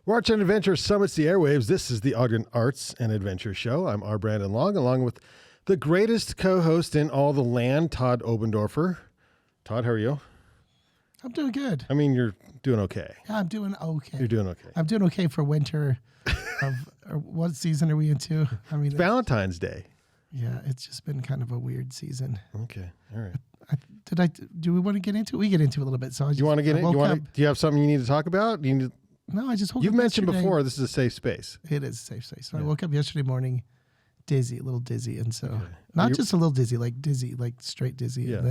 Arts and Adventure summits the airwaves. This is the Ogden Arts and Adventure Show. I'm R. Brandon Long, along with the greatest co-host in all the land, Todd Oberndorfer. Todd, how are you? I'm doing good. I mean, you're doing okay. Yeah, I'm doing okay. You're doing okay. I'm doing okay for winter. What season are we into? I mean, Valentine's Day. Yeah, it's just been kind of a weird season. Okay, all right. Do we want to get into it? We get into it a little bit. So You want to get in? Do you have something you need to talk about? No, I just woke up. You've mentioned yesterday. before this is a safe space. It is a safe space. So Yeah. I woke up yesterday morning a little dizzy, and so Okay. not just a little dizzy, like straight dizzy. Yeah.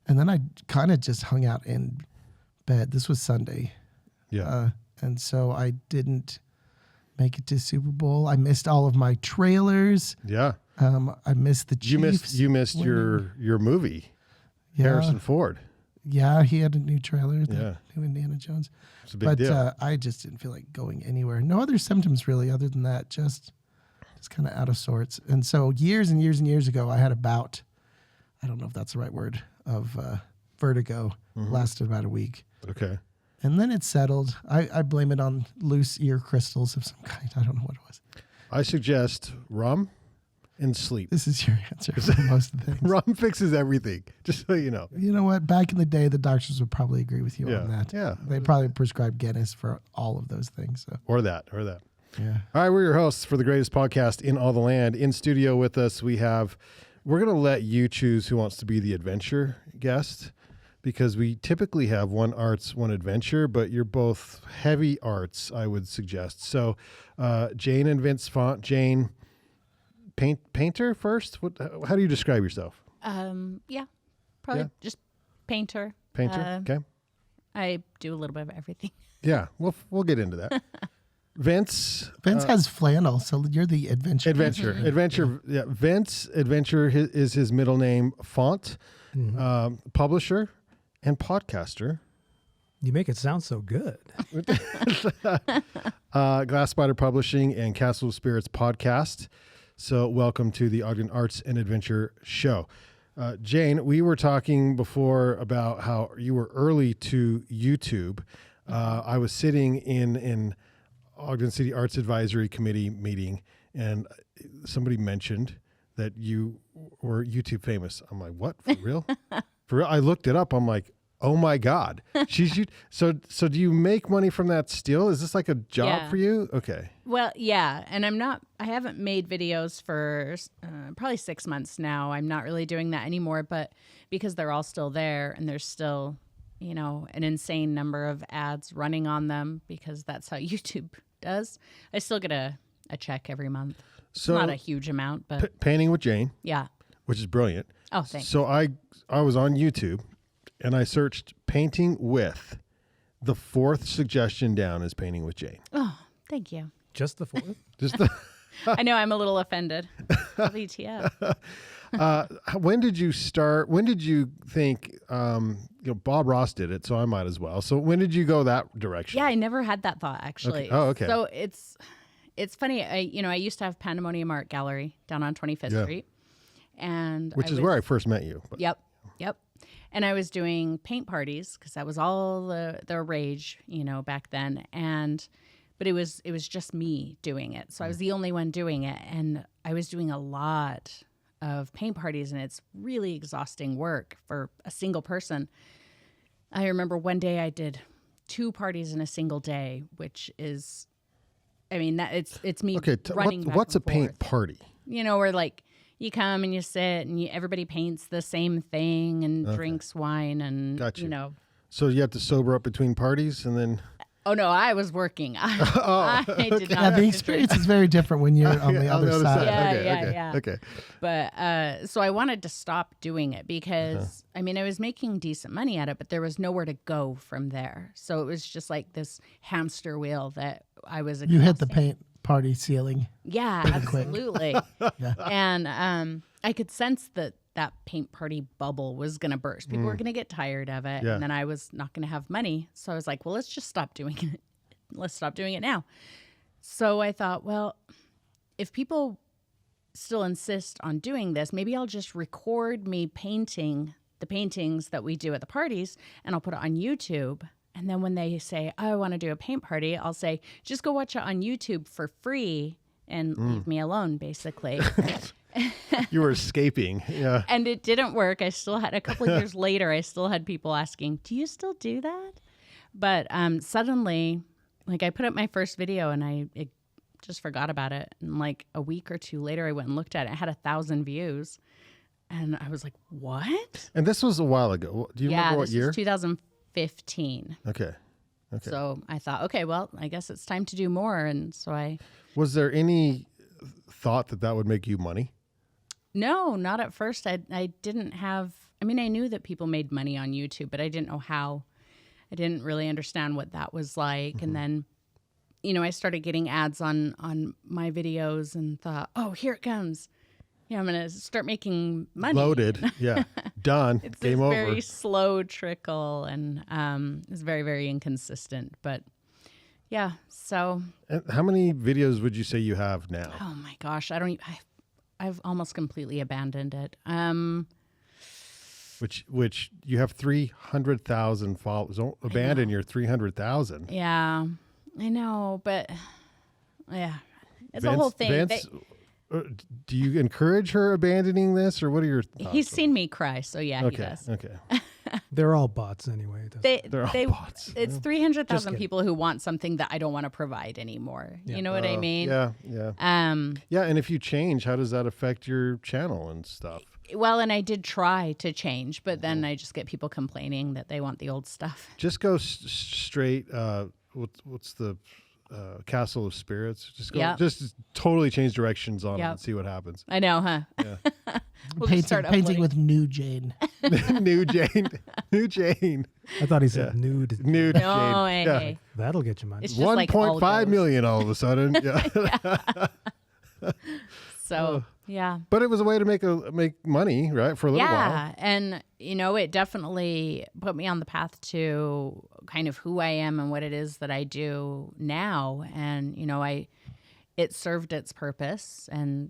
And then I kind of just hung out in bed. This was Sunday. Yeah. And so I didn't make it to Super Bowl. I missed all of my trailers. Yeah. I missed the Chiefs. You missed winning. your movie, Yeah. Harrison Ford. Yeah, he had a new trailer, Yeah. new Indiana Jones. It's a big deal. I just didn't feel like going anywhere. No other symptoms really, other than that. Just kind of out of sorts. And so years and years and years ago, I had a bout. I don't know if that's the right word of vertigo. Lasted about a week, Okay. and then it settled. I blame it on loose ear crystals of some kind. I don't know what it was. I suggest rum and sleep. This is your answer for most of the things. Rum fixes everything, just so you know. You know what? Back in the day, the doctors would probably agree with you Yeah, on that. yeah. They probably prescribe Guinness for all of those things. So Or that. yeah. All right, we're your hosts for the greatest podcast in all the land. In studio with us, we're going to let you choose who wants to be the adventure guest, because we typically have one arts, one adventure, but you're both heavy arts, I would suggest. So Jane and Vince Font. Jane, painter first? How do you describe yourself? Yeah, probably just painter. Painter, okay. I do a little bit of everything. Yeah, we'll get into that. Vince Has flannel, so you're the adventure. Adventure. Yeah, Vince Adventure is his middle name. Font, publisher, and podcaster. You make it sound so good. Glass Spider Publishing and Castle of Spirits podcast. So welcome to the Ogden Arts and Adventure Show. Jane, we were talking before about how you were early to YouTube. I was sitting in Ogden City Arts Advisory Committee meeting, and somebody mentioned that you were YouTube famous. I'm like, what? For real? For real? I looked it up. I'm like, oh my God. So do you make money from that still? Is this like a job for you? Okay. Well, yeah. And I haven't made videos for probably 6 months now. I'm not really doing that anymore, but because they're all still there and there's still, an insane number of ads running on them, because that's how YouTube does. I still get a check every month. So not a huge amount, but painting with Jane. yeah. Which is brilliant. Oh, thanks. So I was on YouTube and I searched painting with. The fourth suggestion down is painting with Jane. Oh, thank you. Just the fourth? Just the I know I'm a little offended. WTF. when did you start? When did you think, Bob Ross did it, so I might as well. So when did you go that direction? Yeah, I never had that thought, actually. Okay. Oh, okay. So it's funny. I used to have Pandemonium Art Gallery down on 25th Street. And Which is where I first met you. But. Yep. And I was doing paint parties because that was all the rage, back then. But it was just me doing it. So I was the only one doing it. And I was doing a lot of paint parties, and it's really exhausting work for a single person. I remember one day I did 2 parties in a single day, which is, it's me running back what's and a paint forth. party? Where like you come and you sit and everybody paints the same thing and drinks wine and, Gotcha. So you have to sober up between parties and then... Oh, no, I was working. I did not. Yeah, the experience is very different when you're on the other side. Yeah. Okay. But so I wanted to stop doing it because, I was making decent money at it, but there was nowhere to go from there. So it was just like this hamster wheel that I was You hit the paint party ceiling. Yeah, absolutely. Yeah. And I could sense that paint party bubble was going to burst. People were going to get tired of it. Yeah. And then I was not going to have money. So I was like, well, let's just stop doing it. Let's stop doing it now. So I thought, well, if people still insist on doing this, maybe I'll just record me painting the paintings that we do at the parties, and I'll put it on YouTube. And then when they say, oh, I want to do a paint party, I'll say, just go watch it on YouTube for free and leave me alone, basically. You were escaping. Yeah. And it didn't work. I still had, a couple of years later, I still had people asking, do you still do that? But suddenly, like, I put up my first video and I just forgot about it. And like a week or two later, I went and looked at it. It had 1,000 views. And I was like, what? And this was a while ago. Do you remember what this year? was 2015. Okay. So I thought, okay, well, I guess it's time to do more. And so Was there any thought that would make you money? No, not at first. I didn't have, I mean, I knew that people made money on YouTube, but I didn't know how. I didn't really understand what that was like. And then, I started getting ads on my videos and thought, oh, here it comes. I'm going to start making money. Loaded. Yeah. Done. It's Game this over. very slow trickle and it's very, very inconsistent. But yeah, so. And how many videos would you say you have now? Oh my gosh, I've almost completely abandoned it. Which you have 300,000 followers. Don't abandon your 300,000. Yeah, I know, but yeah, it's a whole thing. Do you encourage her abandoning this, or what are your thoughts? He's seen me cry, so yeah, he does. Okay. They're all bots anyway. They're all bots. It's 300,000 people who want something that I don't want to provide anymore. Yeah. You know what I mean? Yeah. Yeah. And if you change, how does that affect your channel and stuff? Well, and I did try to change, but then I just get people complaining that they want the old stuff. Just go straight. What's the Castle of Spirits? Just go. Just totally change directions on it and see what happens. I know, huh? Yeah. We'll just start painting uploading. with new Jane. New Jane. I thought he said nude. Nude No, Jane. Yeah. hey. That'll get you money. It's just like all 1.5 goes. million all of a sudden. Yeah. So, yeah. But it was a way to make money, right? For a little while. Yeah, and it definitely put me on the path to kind of who I am and what it is that I do now. And it served its purpose, and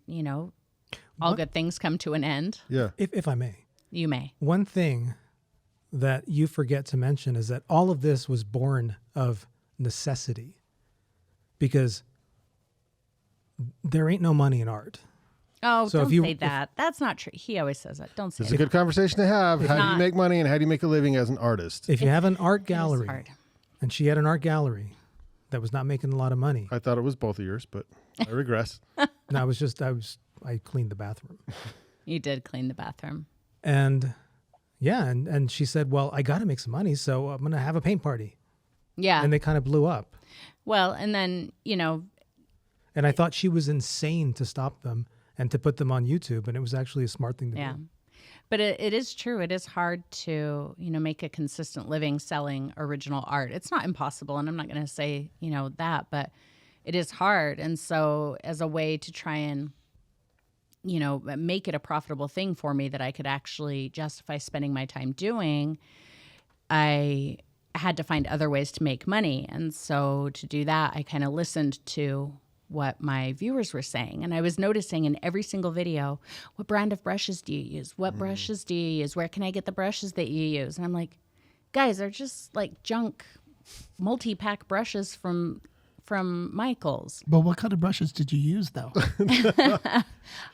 all good things come to an end. Yeah. If I may. You may. One thing that you forget to mention is that all of this was born of necessity, because there ain't no money in art. Oh, So don't if you- say that. That's not true. He always says that. Don't say It's a that. good conversation to have. How do you not. make money and how do you make a living as an artist? If you have an art It is gallery, hard. and she had an art gallery that was not making a lot of money, I thought it was both of yours, but I regress. no, I cleaned the bathroom. You did clean the bathroom. And yeah, and she said, well, I got to make some money, so I'm going to have a paint party. Yeah. And they kind of blew up. Well, and then, And I thought she was insane to stop them and to put them on YouTube. And it was actually a smart thing to yeah. do. But it is true. It is hard to, make a consistent living selling original art. It's not impossible, and I'm not going to say, that, but it is hard. And so as a way to try and, make it a profitable thing for me that I could actually justify spending my time doing, I had to find other ways to make money. And so to do that, I kind of listened to what my viewers were saying. And I was noticing in every single video, what brand of brushes do you use? What brushes do you use? Where can I get the brushes that you use? And I'm like, guys, they're just like junk multi-pack brushes from Michael's. But what kind of brushes did you use, though?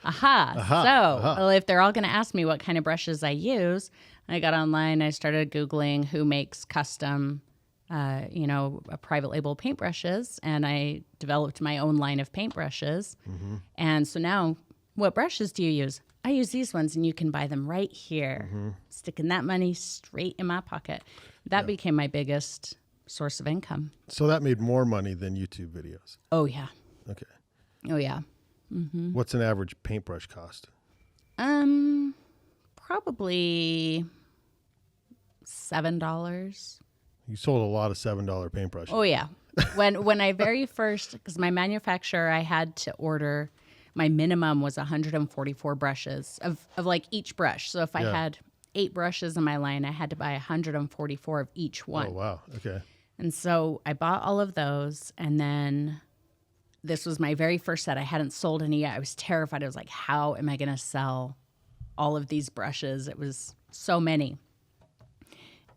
Well, if they're all going to ask me what kind of brushes I use, I got online, I started Googling who makes custom private label paintbrushes, and I developed my own line of paintbrushes. And so now, what brushes do you use? I use these ones, and you can buy them right here. Sticking that money straight in my pocket. That became my biggest source of income. So that made more money than YouTube videos. Oh, yeah. Okay. Oh, yeah. What's an average paintbrush cost? Probably $7. You sold a lot of $7 paintbrushes. Oh yeah. When I very first, because my manufacturer, I had to order, my minimum was 144 brushes of like each brush. So if I had 8 brushes in my line, I had to buy 144 of each one. Oh, wow. Okay. And so I bought all of those, and then this was my very first set. I hadn't sold any yet. I was terrified. I was like, how am I going to sell all of these brushes? It was so many.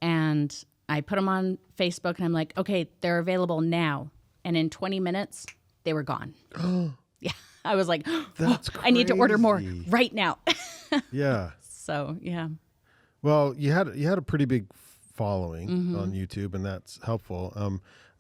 And I put them on Facebook and I'm like, okay, they're available now. And in 20 minutes, they were gone. Yeah. I was like, That's I need to order more crazy. right now. Yeah. So, yeah. Well, you had a pretty big following Mm-hmm. on YouTube, and that's helpful.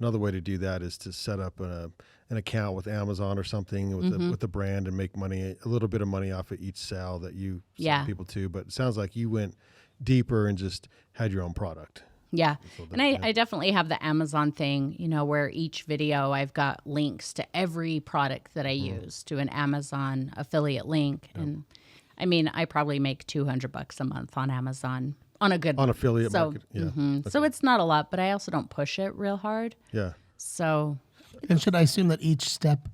Another way to do that is to set up an account with Amazon or something with the brand and make money, a little bit of money off of each sale that you send Yeah. people to. But it sounds like you went deeper and just had your own product. Yeah. And I definitely have the Amazon thing, where each video I've got links to every product that I use to an Amazon affiliate link. And I mean, I probably make $200 a month on Amazon on a good On month. affiliate So, market. Yeah. mhm. So it's not a lot, but I also don't push it real hard. Yeah. So And should I assume that each step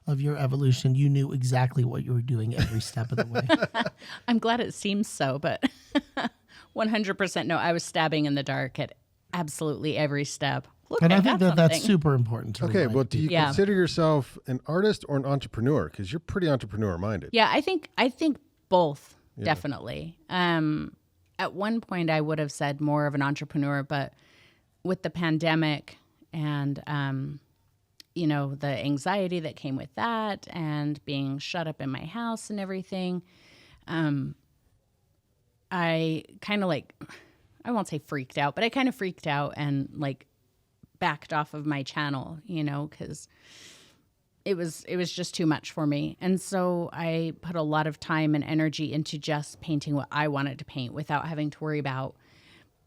of your evolution, you knew exactly what you were doing every step of the way? I'm glad it seems so, but 100% no, I was stabbing in the dark at absolutely every step. Look, And I I think got that's something. super important to Okay. remind Well, do you Yeah. consider yourself an artist or an entrepreneur? Because you're pretty entrepreneur minded. Yeah, I think both, definitely. At one point I would have said more of an entrepreneur, but with the pandemic and the anxiety that came with that and being shut up in my house and everything, I kind of I won't say freaked out, but I kind of freaked out and backed off of my channel, because it was just too much for me. And so I put a lot of time and energy into just painting what I wanted to paint without having to worry about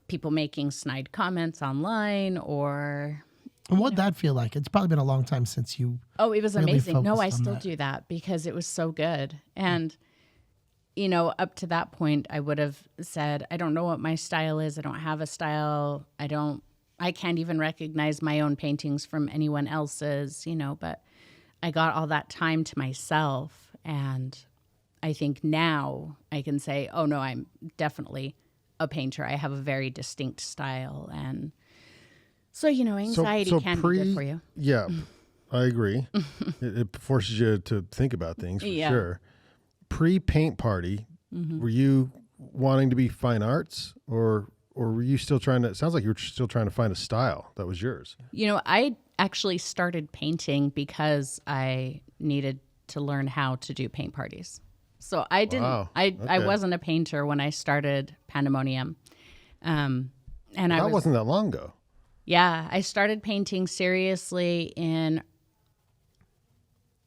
people making snide comments online or... And what'd that feel like? It's probably been a long time since you. Oh, it was really amazing. No, focused I on still that. do that because it was so good. And, up to that point, I would have said, I don't know what my style is. I don't have a style. I can't even recognize my own paintings from anyone else's, but I got all that time to myself. And I think now I can say, oh, no, I'm definitely a painter. I have a very distinct style. And so, anxiety can be good for you. Yeah, I agree. it forces you to think about things for Yeah. sure. Pre-paint party, were you wanting to be fine arts or were you still trying to, it sounds like you were still trying to find a style that was yours. I actually started painting because I needed to learn how to do paint parties. So I didn't, Wow. I Okay. wasn't a painter when I started Pandemonium. And That wasn't that long ago. Yeah, I started painting seriously in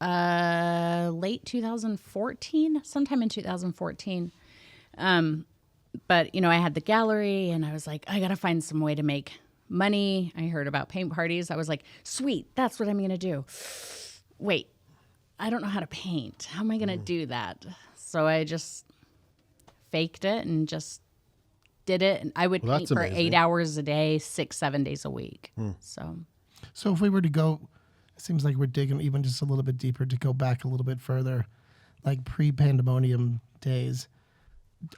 late 2014, sometime in 2014. But, I had the gallery and I was like, I got to find some way to make money. I heard about paint parties. I was like, sweet, that's what I'm going to do. Wait, I don't know how to paint. How am I going to do that? So I just faked it and just did it. And I would Well, paint that's for amazing. 8 hours a day, 6-7 days a week. So So if we were to go, it seems like we're digging even just a little bit deeper to go back a little bit further, like pre-pandemonium days.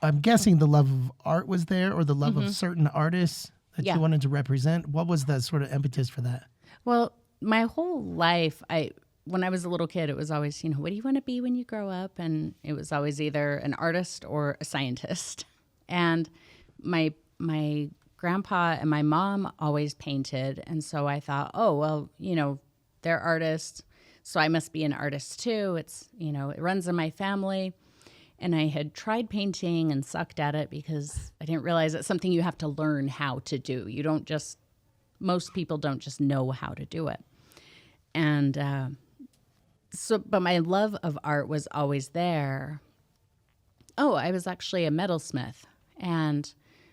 I'm guessing the love of art was there, or the love of certain artists that Yeah. you wanted to represent. What was the sort of impetus for that? Well, my whole life, when I was a little kid, it was always, what do you want to be when you grow up? And it was always either an artist or a scientist. And my grandpa and my mom always painted. And so I thought, oh, well, they're artists, so I must be an artist too. It's, it runs in my family. And I had tried painting and sucked at it because I didn't realize it's something you have to learn how to do. Most people don't just know how to do it. And but my love of art was always there. Oh, I was actually a metalsmith and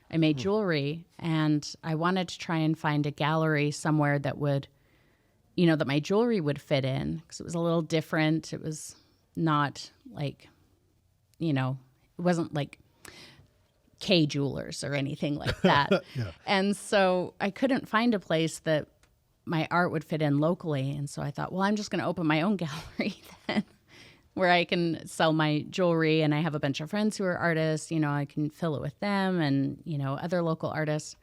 I made jewelry, and I wanted to try and find a gallery somewhere that would, that my jewelry would fit in, because it was a little different. It was not like, it wasn't like K Jewelers or anything like that. Yeah. And so I couldn't find a place that my art would fit in locally. And so I thought, well, I'm just going to open my own gallery then, where I can sell my jewelry. And I have a bunch of friends who are artists, I can fill it with them and, other local artists.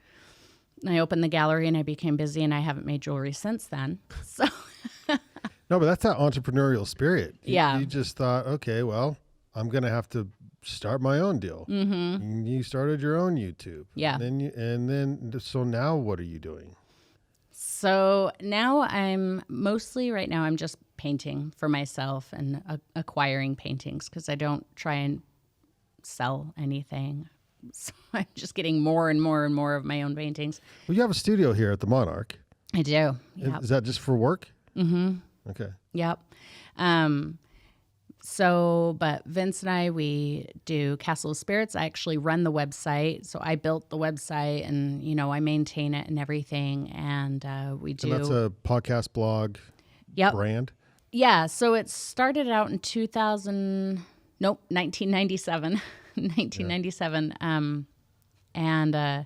And I opened the gallery and I became busy, and I haven't made jewelry since then. So No, but that's that entrepreneurial spirit. Yeah. You just thought, okay, well, I'm going to have to start my own deal. Mm-hmm. You started your own YouTube. Yeah. And then so now what are you doing? So now I'm just painting for myself and acquiring paintings because I don't try and sell anything. So I'm just getting more and more and more of my own paintings. Well, you have a studio here at the Monarch. I do. Yep. Is that just for work? Mm-hmm. Okay. Yep. But Vince and I, we do Castle of Spirits. I actually run the website. So I built the website and, I maintain it and everything. And we do. And that's a podcast blog brand? Yeah. So it started out in 1997. 1997. Yeah.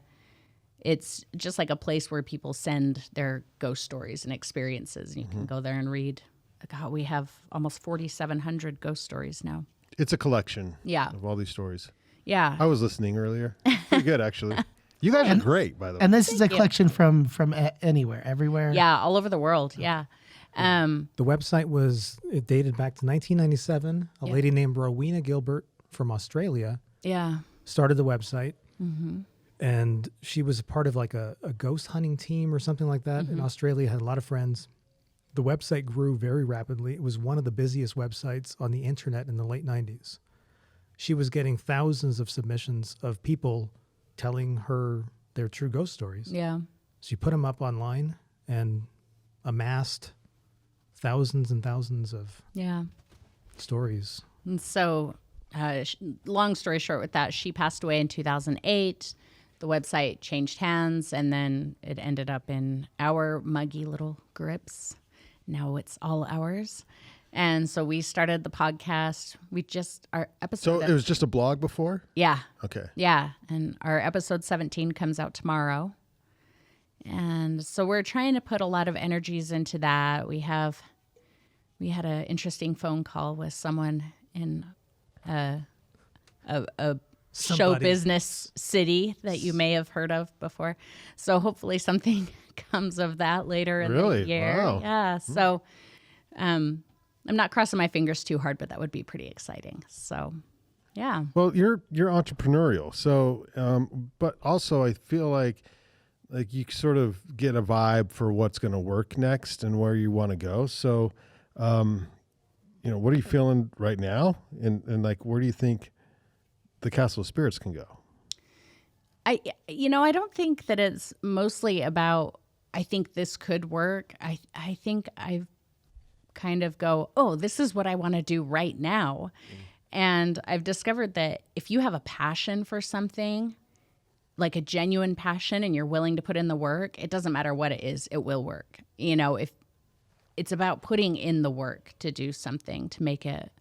It's just like a place where people send their ghost stories and experiences. And you can go there and read. God, we have almost 4,700 ghost stories now. It's a collection Yeah. of all these stories. Yeah. I was listening earlier. Pretty good, actually. You guys are great, by the way. And this is a collection from anywhere, everywhere. Yeah, all over the world. Yeah. The website it dated back to 1997. A lady named Rowena Gilbert from Australia started the website. Mm-hmm. And she was a part of like a ghost hunting team or something like that in Australia, had a lot of friends. The website grew very rapidly. It was one of the busiest websites on the internet in the late 90s. She was getting thousands of submissions of people telling her their true ghost stories. Yeah. She put them up online and amassed thousands and thousands of stories. And so, long story short with that, she passed away in 2008. The website changed hands, and then it ended up in our muggy little grips. Now it's all ours. And so we started the podcast. Our episode. So it was just a blog before? Yeah. Okay. Yeah. And our episode 17 comes out tomorrow. And so we're trying to put a lot of energies into that. We had an interesting phone call with someone in a show business city that you may have heard of before. So hopefully something comes of that later in the year. Wow. Yeah. So I'm not crossing my fingers too hard, but that would be pretty exciting. So yeah. Well, you're entrepreneurial. So but also I feel like you sort of get a vibe for what's going to work next and where you want to go. So what are you feeling right now? And like where do you think the Castle of Spirits can go? I don't think that it's mostly about, I think this could work. I think I've kind of go, oh, this is what I want to do right now. And I've discovered that if you have a passion for something, like a genuine passion, and you're willing to put in the work, it doesn't matter what it is, it will work. If it's about putting in the work to do something, to make it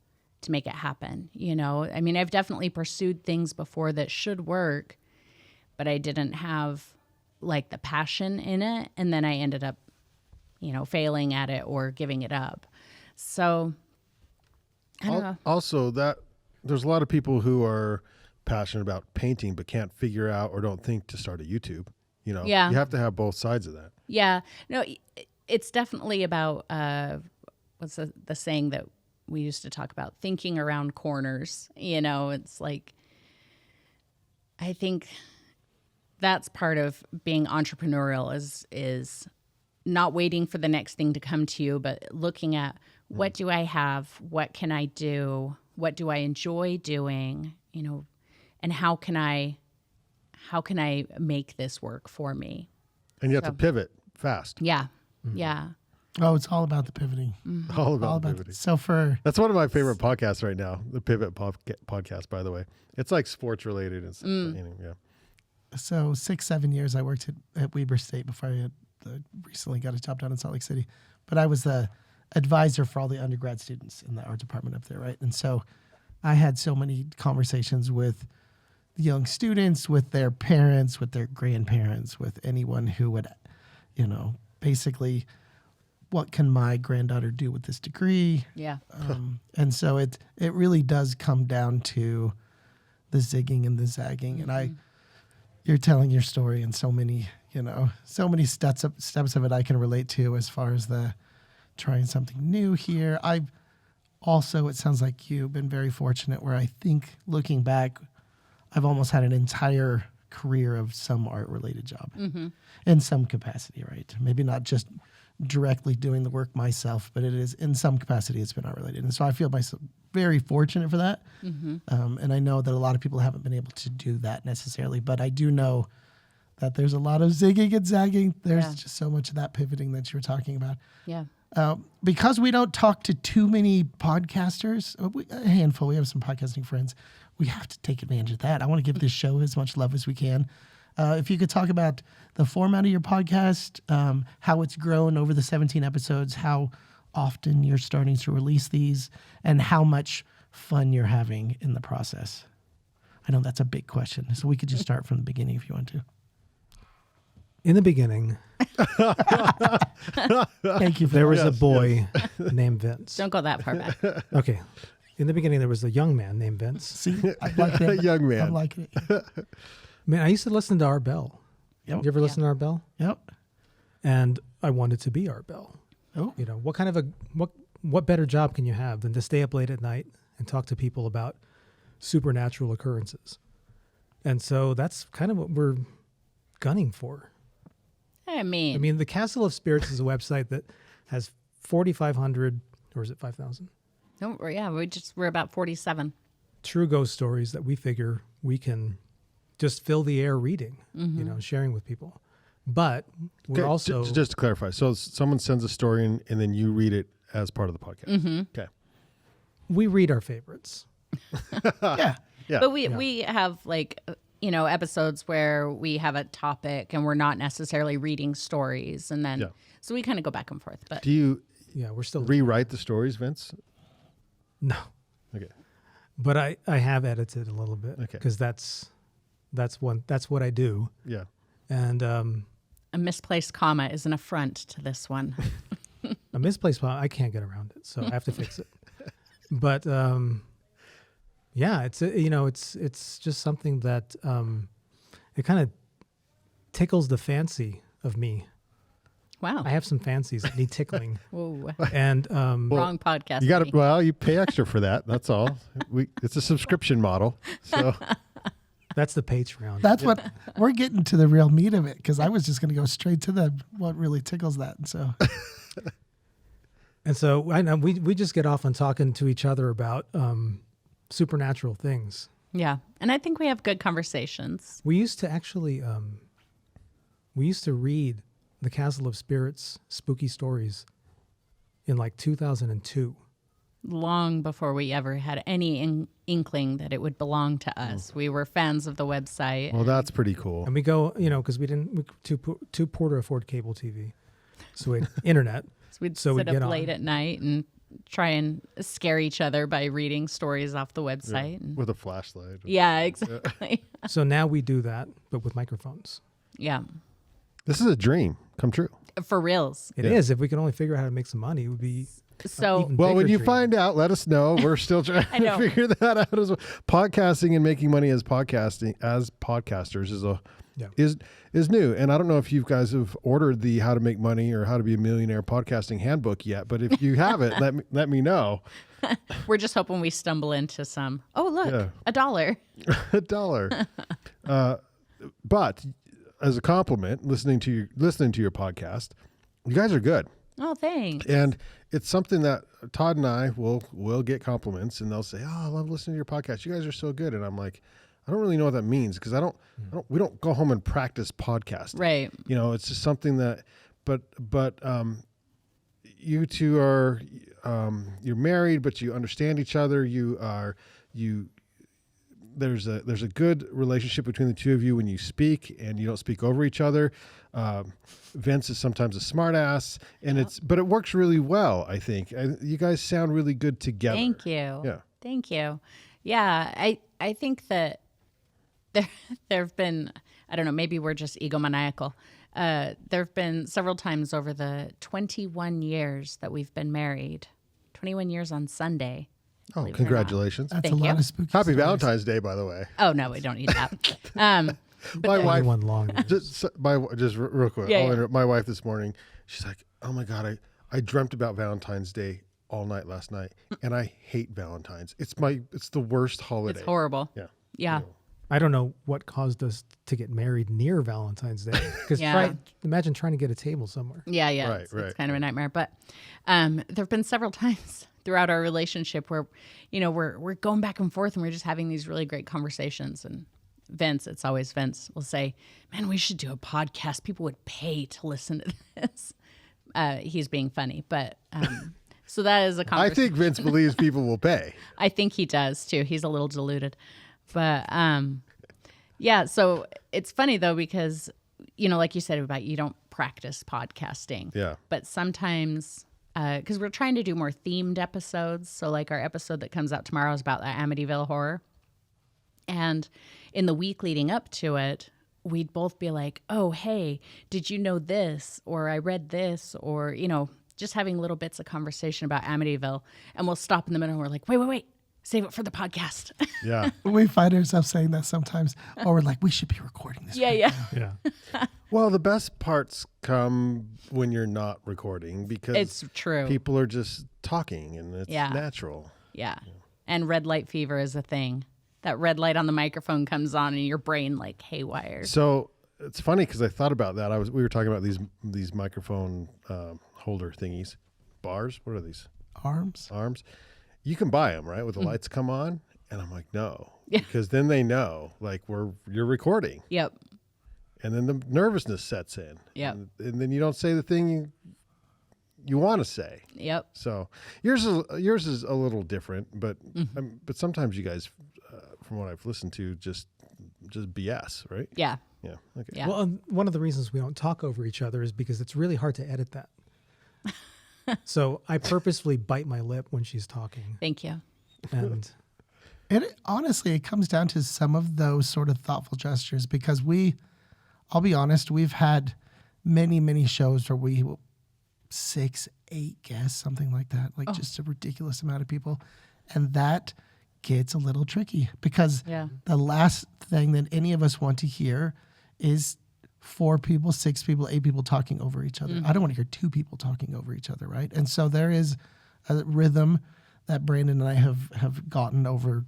happen. I mean, I've definitely pursued things before that should work, but I didn't have like the passion in it. And then I ended up, failing at it or giving it up. So I don't know. Also that there's a lot of people who are passionate about painting, but can't figure out or don't think to start a YouTube. You have to have both sides of that. Yeah, no, it's definitely about, what's the saying that we used to talk about, thinking around corners. It's like, I think that's part of being entrepreneurial is not waiting for the next thing to come to you, but looking at what do I have? What can I do? What do I enjoy doing? And how can I make this work for me? And you have to pivot fast. Yeah. Mm-hmm. Yeah. Oh, it's all about the pivoting. Mm-hmm. All about pivoting. That's one of my favorite podcasts right now, the Pivot podcast, by the way. It's like sports related and stuff. Yeah. So 6-7 years I worked at Weber State before I had recently got a job down in Salt Lake City. But I was the advisor for all the undergrad students in the art department up there, right? And so I had so many conversations with young students, with their parents, with their grandparents, with anyone who would, basically, what can my granddaughter do with this degree? Yeah. And so it really does come down to the zigging and the zagging. And you're telling your story in so many steps of it I can relate to as far as the trying something new here. I've also, it sounds like you've been very fortunate where I think looking back, I've almost had an entire career of some art-related job in some capacity, right? Maybe not just directly doing the work myself, but it is in some capacity it's been art-related. And so I feel myself very fortunate for that. And I know that a lot of people haven't been able to do that necessarily, but I do know that there's a lot of zigging and zagging. There's just so much of that pivoting that you were talking about. Yeah. Because we don't talk to too many podcasters, a handful, we have some podcasting friends, we have to take advantage of that. I want to give this show as much love as we can. If you could talk about the format of your podcast, how it's grown over the 17 episodes, how often you're starting to release these, and how much fun you're having in the process. I know that's a big question, so we could just start from the beginning if you want to. In the beginning, Thank you for there that. was a boy named Vince. Don't go that far back. Okay. In the beginning, there was a young man named Vince. See, I like that. Young man. I'm liking it. Man, I used to listen to Art Bell. Yep. You ever listen to Art Bell? Yep. And I wanted to be Art Bell. Oh. You know, what kind of what better job can you have than to stay up late at night and talk to people about supernatural occurrences? And so that's kind of what we're gunning for. I mean, The Castle of Spirits is a website that has 4,500, or is it 5,000? no, yeah, we're about 47. True ghost stories that we figure we can just fill the air reading, sharing with people. But we're Okay, also... just to clarify, so someone sends a story in, and then you read it as part of the podcast. Okay. We read our favorites. Yeah. Yeah. But we have episodes where we have a topic and we're not necessarily reading stories, and then so we kind of go back and forth. But Do you We're still... rewrite the stories, Vince? No. Okay. But I have edited a little bit. Okay. Because that's what I do. Yeah. And a misplaced comma is an affront to this one. a misplaced file, I can't get around it, so I have to fix it. But it's just something that it kind of tickles the fancy of me. Wow. I have some fancies that need tickling. Whoa. And Wrong podcast. You got to, you pay extra for that. That's all. It's a subscription model. So that's the Patreon. That's what we're getting to the real meat of it, because I was just going to go straight to what really tickles that. And so I know we just get off on talking to each other about supernatural things. Yeah. And I think we have good conversations. We used to actually read the Castle of Spirits spooky stories in like 2002. Long before we ever had any inkling that it would belong to us. We were fans of the website. well, that's pretty cool. And we go, because we too poor to afford cable TV. So we had internet. So we'd So we'd sit get up on. late at night and try and scare each other by reading stories off the website. And With a flashlight. yeah, exactly. So now we do that, but with microphones. Yeah. This is a dream come true. For reals. It is. If we could only figure out how to make some money, it would be So even Well, when bigger you dream. find out, let us know. We're still trying I to know. figure that out as well. Podcasting and making money as podcasters is new. And I don't know if you guys have ordered the How to Make Money or How to Be a Millionaire podcasting handbook yet, but if you haven't, let me know. we're just hoping we stumble into some. Oh, look, Yeah. $1. $1. But as a compliment, listening to your podcast, you guys are good. Oh, thanks. And it's something that Todd and I will get compliments, and they'll say, "Oh, I love listening to your podcast. You guys are so good." And I'm like, I don't really know what that means, because we don't go home and practice podcasting. Right. It's just something that, but you two are, you're married, but you understand each other. There's a good relationship between the two of you when you speak, and you don't speak over each other. Vince is sometimes a smart ass, and but it works really well, I think. You guys sound really good together. Thank you. Yeah. Thank you. Yeah, I think that there have been, I don't know, maybe we're just egomaniacal. There have been several times over the 21 years that we've been married, 21 years on Sunday. Oh, believe it or not. congratulations. That's Thank a lot you. of spooky Happy stories. Valentine's Day, by the way. Oh, no, we don't need that. My wife, one long. just real quick, Yeah, I'll yeah. interrupt. My wife this morning, she's like, "Oh my God, I dreamt about Valentine's Day all night last night, and I hate Valentine's. It's the worst holiday. It's horrible. Yeah. Yeah. I don't know what caused us to get married near Valentine's Day. Because imagine trying to get a table somewhere. Yeah. Right, It's kind of a nightmare. But there have been several times throughout our relationship where, we're going back and forth and we're just having these really great conversations. And it's always Vince, will say, man, we should do a podcast. People would pay to listen to this. He's being funny. But so that is a conversation. I think Vince believes people will pay. I think he does, too. He's a little deluded. But so it's funny, though, because, like you said about you don't practice podcasting. Yeah. But sometimes, because we're trying to do more themed episodes. So like our episode that comes out tomorrow is about the Amityville horror. And in the week leading up to it, we'd both be like, oh, hey, did you know this? Or I read this, or, just having little bits of conversation about Amityville. And we'll stop in the middle and we're like, wait. Save it for the podcast. Yeah. We find ourselves saying that sometimes, or we're like, we should be recording this. Yeah. Yeah. Well, the best parts come when you're not recording because It's true. people are just talking and it's Yeah. natural. Yeah. And red light fever is a thing. That red light on the microphone comes on and your brain like haywires. So it's funny because I thought about that. We were talking about these microphone holder thingies, bars. What are these? Arms. You can buy them, right? With the lights come on. And I'm like, no, Yeah. because then they know like you're recording. Yep. And then the nervousness sets in. Yep. And then you don't say the thing you want to say. Yep. So yours is a little different, but but sometimes you guys, from what I've listened to, just BS, right? Yeah. Yeah. Okay. Yeah. Well, one of the reasons we don't talk over each other is because it's really hard to edit that. So I purposefully bite my lip when she's talking. Thank you. And Honestly, it comes down to some of those sort of thoughtful gestures because I'll be honest, we've had many shows where we 6, 8 guests, something like that, like just a ridiculous amount of people. And that gets a little tricky because the last thing that any of us want to hear is 4 people, 6 people, 8 people talking over each other. I don't want to hear 2 people talking over each other, right? And so there is a rhythm that Brandon and I have gotten over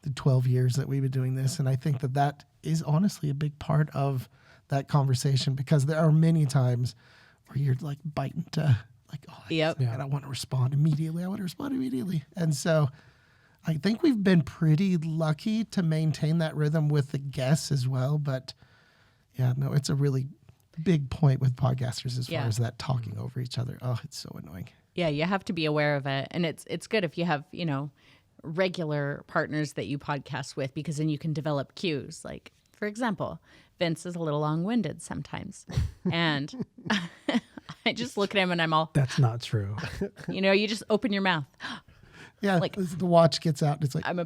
the 12 years that we've been doing this. And I think that is honestly a big part of that conversation because there are many times where you're like biting to like, I don't want to respond immediately. I want to respond immediately. And so I think we've been pretty lucky to maintain that rhythm with the guests as well. But yeah, no, it's a really big point with podcasters as far as that talking over each other. Oh, it's so annoying. Yeah, you have to be aware of it. And it's good if you have, regular partners that you podcast with because then you can develop cues. Like, for example, Vince is a little long-winded sometimes. And I just look at him and I'm all... That's not true. You just open your mouth. Yeah, like the watch gets out and it's like... I'm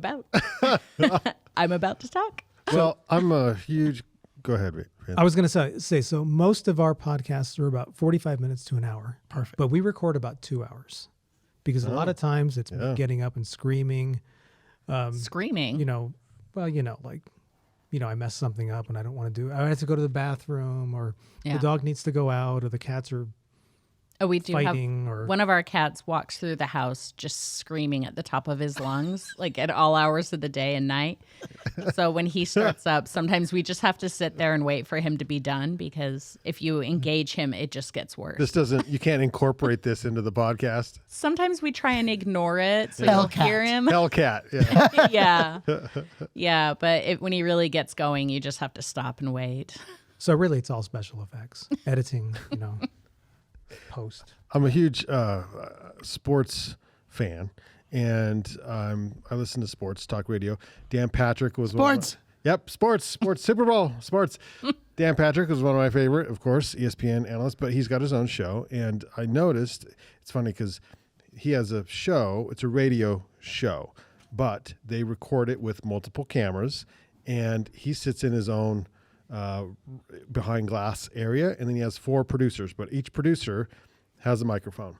about to talk. Well, I'm a huge... Go ahead, Rick. I was going to say, so most of our podcasts are about 45 minutes to an hour. Perfect. But we record about 2 hours because a lot of times it's getting up and screaming. Screaming? I messed something up and I don't want to do it. I have to go to the bathroom or the dog needs to go out or the cats are we do fighting. Have one of our cats walks through the house just screaming at the top of his lungs, like at all hours of the day and night. So when he starts up, sometimes we just have to sit there and wait for him to be done because if you engage him, it just gets worse. You can't incorporate this into the podcast. Sometimes we try and ignore it so you'll hear him. Hellcat. Yeah. Yeah. But when he really gets going, you just have to stop and wait. So really it's all special effects, editing, post. I'm a huge sports fan, and I listen to sports talk radio. Dan Patrick was sports. Sports, Super Bowl, sports. Dan Patrick was one of my favorite, of course, ESPN analyst, but he's got his own show, and I noticed it's funny because he has a show. It's a radio show, but they record it with multiple cameras, and he sits in his own behind glass area, and then he has 4 producers, but each producer has a microphone,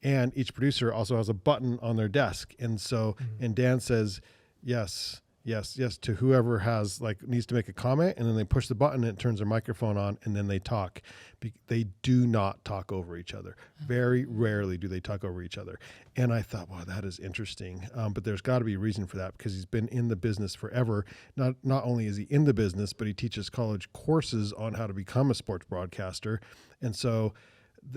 and each producer also has a button on their desk. And so, and Dan says, yes, Yes, to whoever has needs to make a comment, and then they push the button and it turns their microphone on, and then they talk. They do not talk over each other. Very rarely do they talk over each other. And I thought, wow, that is interesting. But there's got to be a reason for that, because he's been in the business forever. Not only is he in the business, but he teaches college courses on how to become a sports broadcaster. And so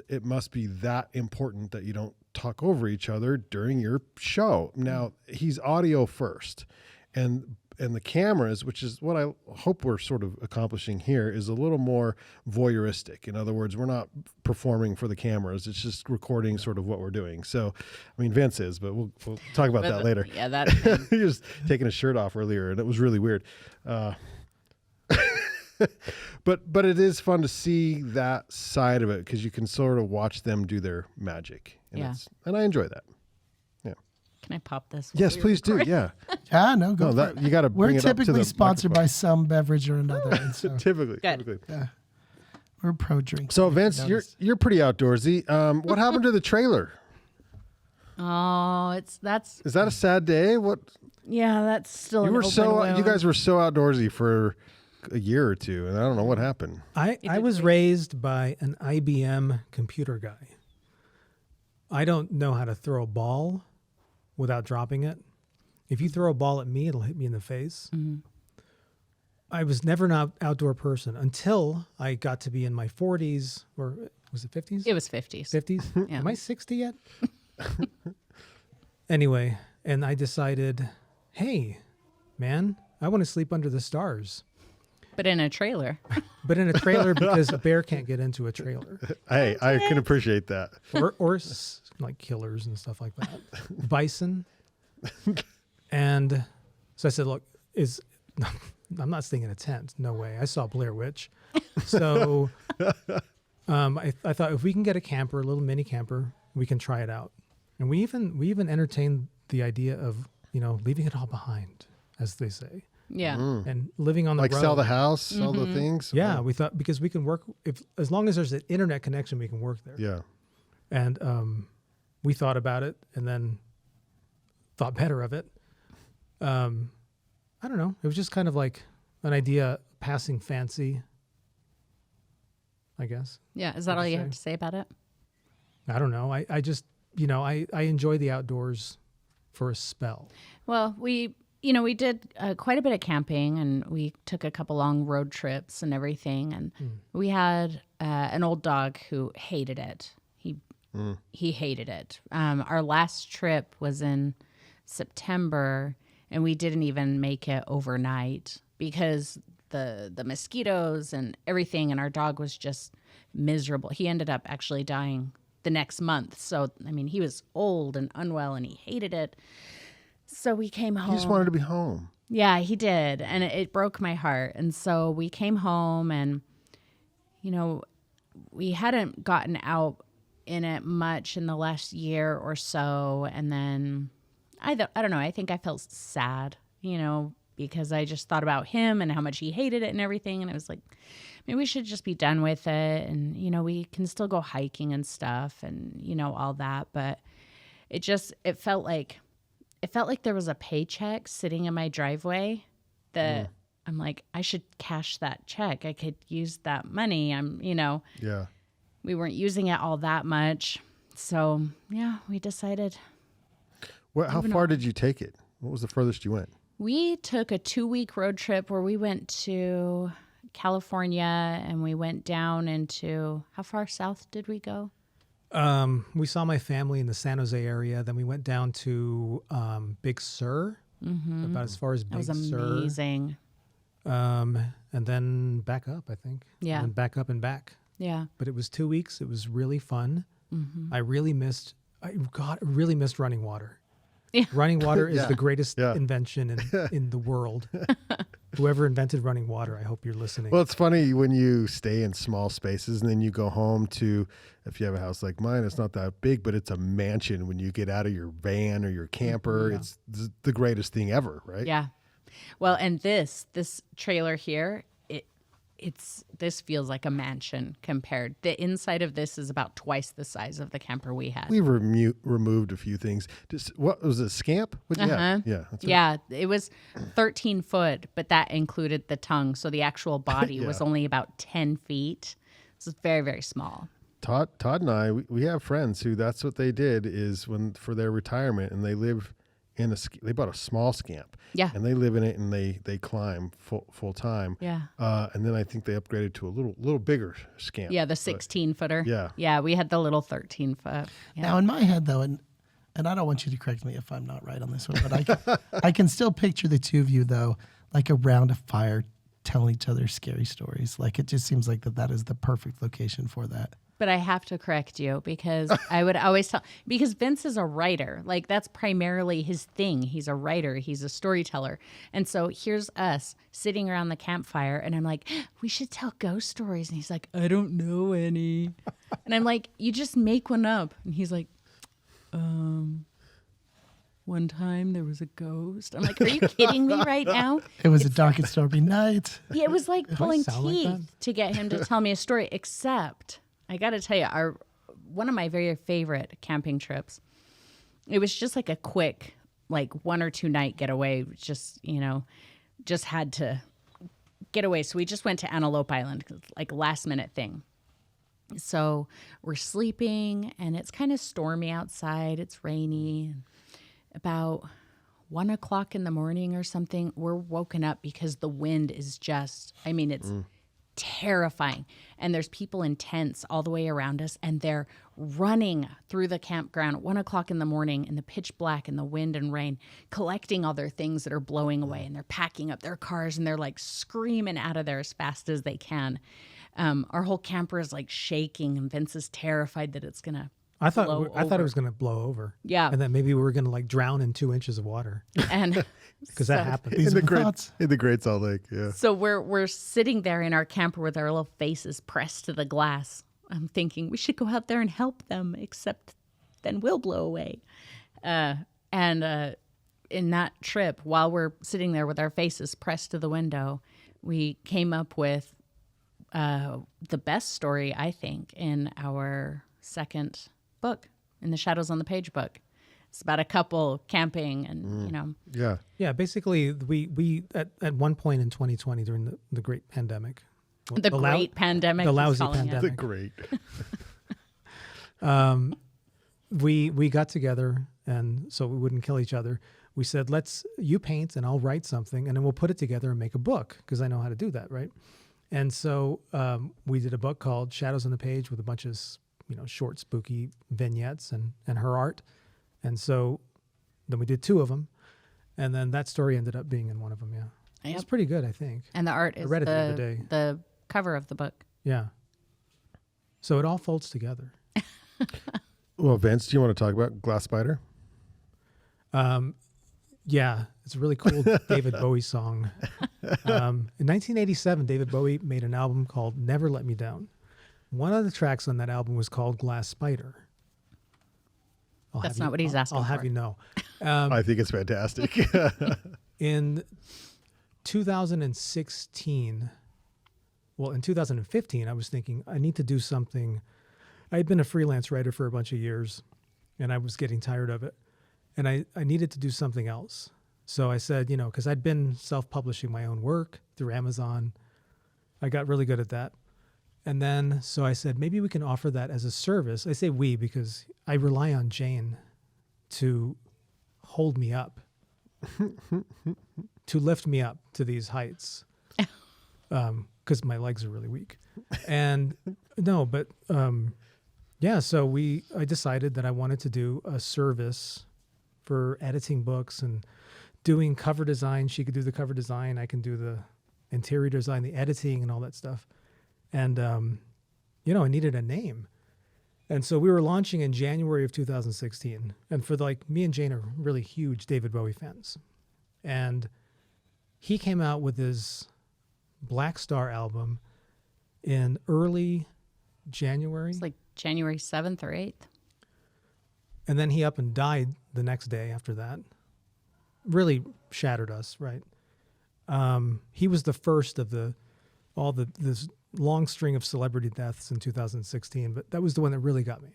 it must be that important that you don't talk over each other during your show. Now, he's audio first. And the cameras, which is what I hope we're sort of accomplishing here, is a little more voyeuristic. In other words, we're not performing for the cameras. It's just recording sort of what we're doing. So, I mean, Vince is, but we'll talk about that later. Yeah, that. He was taking his shirt off earlier, and it was really weird. But it is fun to see that side of it, because you can sort of watch them do their magic. And and I enjoy that. Can I pop this? Yes, please do. Yeah. No, go for it. You got to bring it up to the We're typically sponsored microphone. by some beverage or another. And so, Typically. yeah, we're pro drink. So Vince, you're pretty outdoorsy. What happened to the trailer? Oh, is that a sad day? What? Yeah, that's still. You guys were so outdoorsy for a year or two, and I don't know what happened. I was raised by an IBM computer guy. I don't know how to throw a ball without dropping it. If you throw a ball at me, it'll hit me in the face. Mm-hmm. I was never an outdoor person until I got to be in my 40s, or was it 50s? It was 50s. 50s? Yeah. Am I 60 yet? Anyway, and I decided, hey, man, I want to sleep under the stars. But in a trailer. Because a bear can't get into a trailer. Hey, I can appreciate that. Or like killers and stuff like that. Bison. And so I said, look, I'm not staying in a tent. No way. I saw Blair Witch. So I thought, if we can get a camper, a little mini camper, we can try it out. And we even entertained the idea of, leaving it all behind, as they say. Yeah. And living on the road. Sell the house, all the things. Yeah, we thought, because we can work, as long as there's an internet connection, we can work there. Yeah. And we thought about it, and then thought better of it. I don't know. It was just kind of like an idea, passing fancy, I guess. Yeah. Is that all you have to say about it? I don't know. I just, I enjoy the outdoors for a spell. Well, we did quite a bit of camping, and we took a couple long road trips and everything. And we had an old dog who hated it. He hated it. Our last trip was in September, and we didn't even make it overnight because the mosquitoes and everything, and our dog was just miserable. He ended up actually dying the next month. So, I mean, he was old and unwell, and he hated it. So we came home. He just wanted to be home. Yeah, he did. And it broke my heart. And so we came home, and, we hadn't gotten out in it much in the last year or so. And then I don't know. I think I felt sad, because I just thought about him and how much he hated it and everything. And I was like, maybe we should just be done with it. And, we can still go hiking and stuff and, all that. But it felt like there was a paycheck sitting in my driveway that I'm like, I should cash that check. I could use that money. Yeah. We weren't using it all that much. So, yeah, we decided. How far did you take it? What was the furthest you went? We took a 2-week road trip where we went to California, and we went down into, how far south did we go? We saw my family in the San Jose area. Then we went down to Big Sur, about as far as Big Sur. That was amazing. And then back up, I think. Yeah. And back up and back. Yeah. But it was 2 weeks. It was really fun. Mm-hmm. I really missed running water. Yeah. Running water is the greatest invention in the world. Whoever invented running water, I hope you're listening. Well, it's funny when you stay in small spaces and then you go home to, if you have a house like mine, it's not that big, but it's a mansion. When you get out of your van or your camper, it's the greatest thing ever, right? Yeah. Well, and this trailer here, this feels like a mansion compared. The inside of this is about twice the size of the camper we had. We removed a few things. Just what was it? Scamp? Yeah, that's right. Yeah, it was 13 foot, but that included the tongue, so the actual body was only about 10 feet. So it's very, very small. Todd and I, we have friends who that's what they did is for their retirement, and they live in they bought a small Scamp. Yeah. And they live in it, and they climb full time. Yeah. And then I think they upgraded to a little bigger Scamp. Yeah, the 16-footer. Yeah. Yeah, we had the little 13-foot. Yeah. Now in my head though, and I don't want you to correct me if I'm not right on this one, but I can still picture the two of you though, like around a fire, telling each other scary stories. Like it just seems like that is the perfect location for that. But I have to correct you because I would always tell, because Vince is a writer. Like that's primarily his thing. He's a writer. He's a storyteller. And so here's us sitting around the campfire and I'm like, we should tell ghost stories. And he's like, I don't know any. And I'm like, you just make one up. And he's like, one time there was a ghost. I'm like, are you kidding me right now? It was a dark and stormy night. Yeah, it was like pulling sound like teeth that? to get him to tell me a story, except I got to tell you, one of my very favorite camping trips, it was just like a quick, like 1 or 2 night getaway. Just had to get away. So we just went to Antelope Island, like last minute thing. So we're sleeping and it's kind of stormy outside. It's rainy. About 1 o'clock in the morning or something, we're woken up because the wind is just, it's terrifying. And there's people in tents all the way around us, and they're running through the campground at 1 o'clock in the morning in the pitch black and the wind and rain, collecting all their things that are blowing away, and they're packing up their cars and they're like screaming out of there as fast as they can. Our whole camper is like shaking, and Vince is terrified that it's gonna I thought blow it over. was going to blow over. Yeah. And that maybe we were going to like drown in 2 inches of water And because that happened. These are thoughts. In the Great Salt Lake. Yeah. So we're sitting there in our camper with our little faces pressed to the glass. I'm thinking we should go out there and help them, except then we'll blow away. And in that trip, while we're sitting there with our faces pressed to the window, we came up with the best story, I think, in our second book, in the Shadows on the Page book. It's about a couple camping and, Yeah. Yeah, basically we at one point in 2020 during the great pandemic. the great pandemic. The he's lousy calling it. pandemic. The great. We got together, and so we wouldn't kill each other. We said, you paint and I'll write something, and then we'll put it together and make a book, because I know how to do that, right? And so we did a book called Shadows on the Page with a bunch of short, spooky vignettes and her art. And so then we did 2 of them, and then that story ended up being in one of them. Yeah, Yep. It's pretty good, I think. And the art is read it the other day. the cover of the book. Yeah. So it all folds together. Well, Vince, do you want to talk about Glass Spider? Yeah, it's a really cool David Bowie song. In 1987, David Bowie made an album called Never Let Me Down. One of the tracks on that album was called Glass Spider. That's not what he's asking I'll have for. you know. I think it's fantastic. In 2016, in 2015, I was thinking I need to do something. I had been a freelance writer for a bunch of years, and I was getting tired of it. And I needed to do something else. So I said, because I'd been self-publishing my own work through Amazon. I got really good at that. And then, so I said, maybe we can offer that as a service. I say we because I rely on Jane to hold me up, to lift me up to these heights, because my legs are really weak. And so I decided that I wanted to do a service for editing books and doing cover design. She could do the cover design. I can do the interior design, the editing, and all that stuff. And, I needed a name. And so we were launching in January of 2016. And me and Jane are really huge David Bowie fans. And he came out with his Black Star album in early January. It's like January 7th or 8th. And then he up and died the next day after that. Really shattered us, right? He was the first of the all this long string of celebrity deaths in 2016, but that was the one that really got me.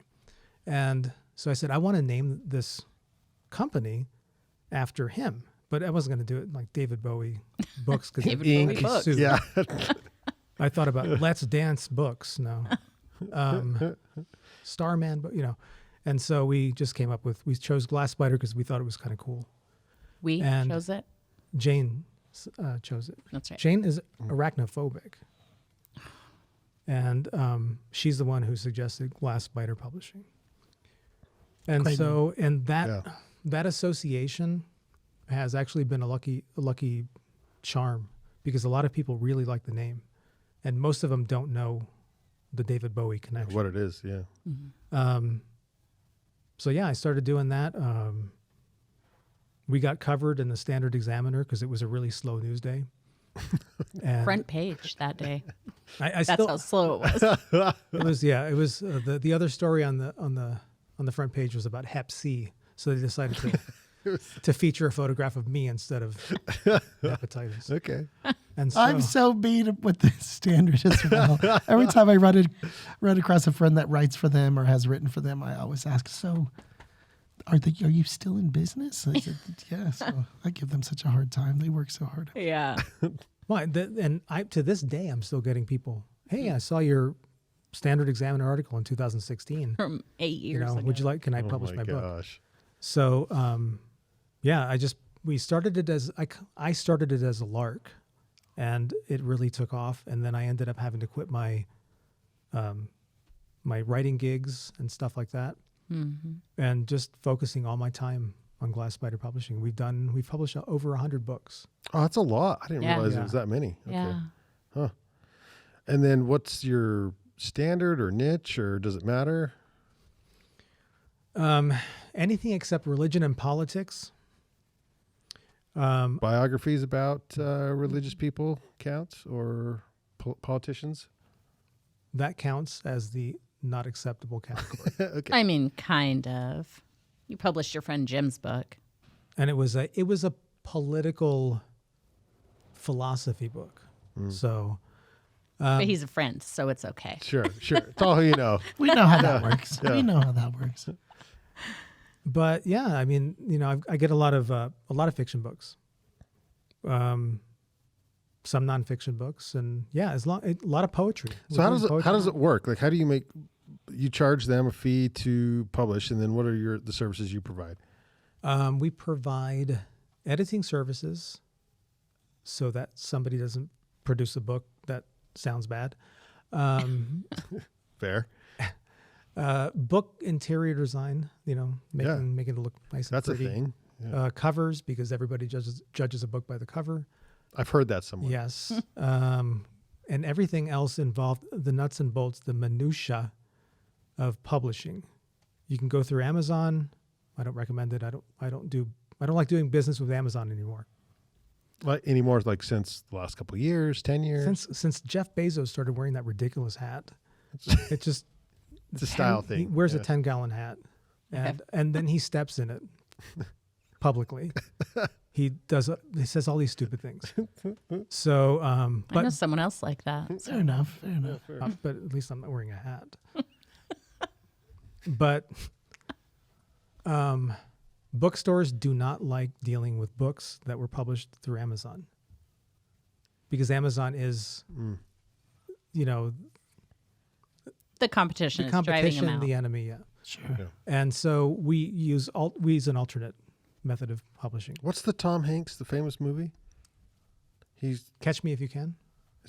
And so I said, I want to name this company after him, but I wasn't going to do it like David Bowie books. David Bowie books. Yeah. I thought about Let's Dance books. No. Starman, but and so we just came up with, we chose Glass Spider because we thought it was kind of cool. We And chose it. Jane chose it. That's right. Jane is arachnophobic. And she's the one who suggested Glass Spider Publishing. And Great. so, and that Yeah. that association has actually been a lucky charm, because a lot of people really like the name, and most of them don't know the David Bowie connection. What it is, yeah. So yeah, I started doing that. We got covered in the Standard Examiner because it was a really slow news day. And Front page that day. I That's still, how slow it was. it was the other story on the front page was about Hep C, so they decided to feature a photograph of me instead of hepatitis. Okay. And so, I'm so mean with the Standard as well. Every time I run across a friend that writes for them or has written for them, I always ask, so are you still in business? I said, yeah. So I give them such a hard time. They work so hard. Yeah. and to this day, I'm still getting people, hey, I saw your Standard Examiner article in 2016. From 8 years ago. Would you like, can I Oh publish my book? gosh. So, yeah, we started it as, I started it as a lark, and it really took off. And then I ended up having to quit my writing gigs and stuff like that. Mm-hmm. And just focusing all my time on Glass Spider Publishing. We've published over 100 books. Oh, that's a lot. I didn't Yeah. realize Yeah. it was that many. Okay. Yeah. And then what's your standard or niche, or does it matter? Anything except religion and politics. Biographies about religious people counts, or politicians? That counts as the not acceptable category. Okay. I mean, kind of. You published your friend Jim's book. And it was a political philosophy book. So But he's a friend, so it's okay. Sure. It's all who you know. We know how that works. Yeah. We know how that works. but yeah, I mean, I get a lot of fiction books. Some nonfiction books, and yeah, a lot of poetry. So how does it work? Like, how do you charge them a fee to publish, and then what are the services you provide? We provide editing services so that somebody doesn't produce a book that sounds bad. Fair. Book interior design, making it look nice. That's and a pretty. thing. Yeah. Covers, because everybody judges a book by the cover. I've heard that somewhere. Yes. And everything else involved, the nuts and bolts, the minutia of publishing. You can go through Amazon. I don't recommend it. I don't like doing business with Amazon anymore. Like anymore, like since the last couple of years, 10 years. Since Jeff Bezos started wearing that ridiculous hat, it's a style thing. He wears a Yes. 10-gallon hat, and then he steps in it publicly. He says all these stupid things. So, I know but someone else like that. Fair enough. but at least I'm not wearing a hat. But bookstores do not like dealing with books that were published through Amazon, because Amazon is, The competition the is driving competition, them out. the enemy. Yeah. Sure. Yeah. And so we use an alternate method of publishing. What's the Tom Hanks, the famous movie? Is Catch Me If You Can.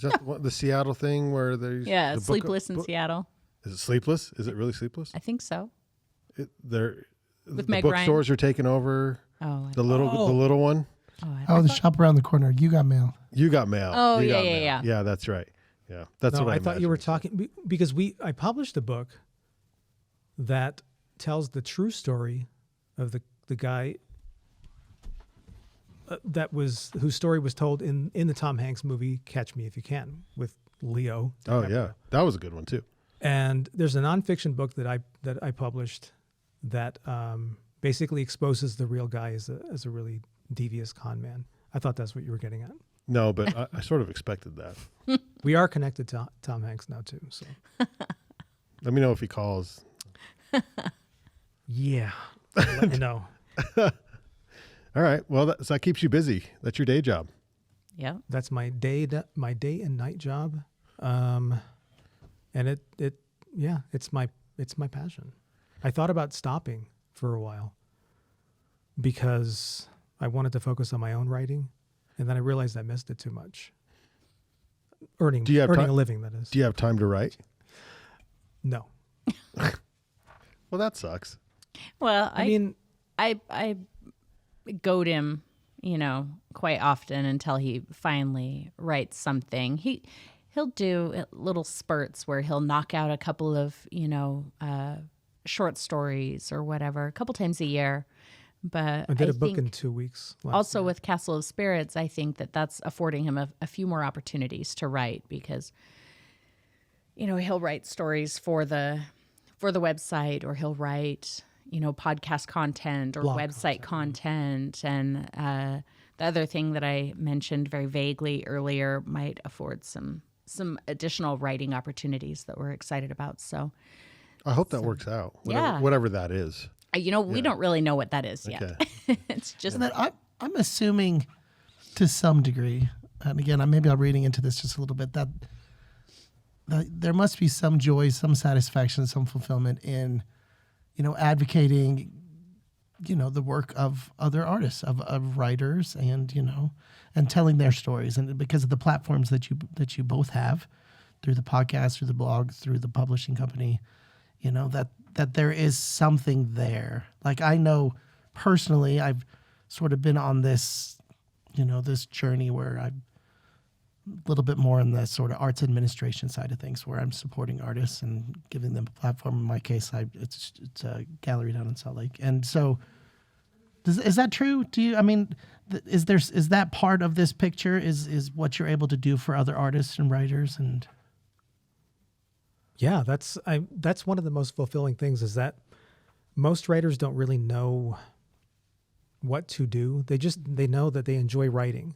that the Seattle thing where there's Yeah, the book- Sleepless in book- Seattle. Is it Sleepless? Is it really Sleepless? I think so. The Meg bookstores are taking over Oh, the little one. Oh, the shop around the corner. You got mail. You got mail. Oh, You yeah, got yeah, mail. yeah. Yeah, that's right. Yeah, that's No, what I thought you were imagined. talking because I published a book that tells the true story of the guy whose story was told in the Tom Hanks movie Catch Me If You Can with Leo. Oh DiCaprio. yeah, that was a good one too. And there's a nonfiction book that I published that basically exposes the real guy as a really devious con man. I thought that's what you were getting at. No, but I sort of expected that. We are connected to Tom Hanks now too. So Let me know if he calls. yeah, I'll let you know. All right. Well, so that keeps you busy. That's your day job. Yeah. That's my day and night job. And it's my passion. I thought about stopping for a while because I wanted to focus on my own writing, and then I realized I missed it too much. Earning a living, that is. Do you have time to write? No. Well, that sucks. Well, I mean, I goad him, quite often until he finally writes something. He'll do little spurts where he'll knock out a couple of, short stories or whatever, a couple times a year. But I did a book in 2 weeks. Also with Castle of Spirits, I think that's affording him a few more opportunities to write because, he'll write stories for the website, or he'll write, podcast content or blog website content. And the other thing that I mentioned very vaguely earlier might afford some additional writing opportunities that we're excited about. So I hope that works out. Yeah. Whatever that is. we don't really know what that is yet. Okay. It's just And then I'm assuming to some degree, and again, maybe I'm reading into this just a little bit, that there must be some joy, some satisfaction, some fulfillment in, advocating, the work of other artists, of writers, and, and telling their stories. And because of the platforms that you both have, through the podcast, through the blog, through the publishing company, that there is something there. Like, I know personally, I've sort of been on this, this journey where I'm a little bit more in the sort of arts administration side of things, where I'm supporting artists and giving them a platform. In my case, it's a gallery down in Salt Lake. And so is that true? Is that part of this picture, is what you're able to do for other artists and writers? And yeah, that's one of the most fulfilling things, is that most writers don't really know what to do. They know that they enjoy writing,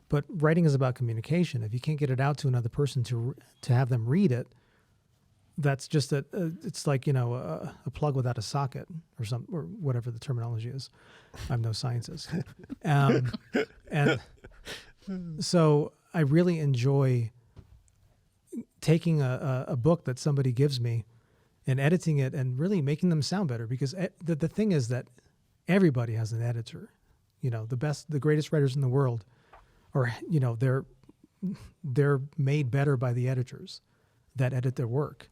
but writing is about communication. If you can't get it out to another person to have them read it, that's just it's like, a plug without a socket or whatever the terminology is. I'm no scientist. And so I really enjoy taking a book that somebody gives me and editing it and really making them sound better, because the thing is that everybody has an editor. The greatest writers in the world, or they're made better by the editors that edit their work.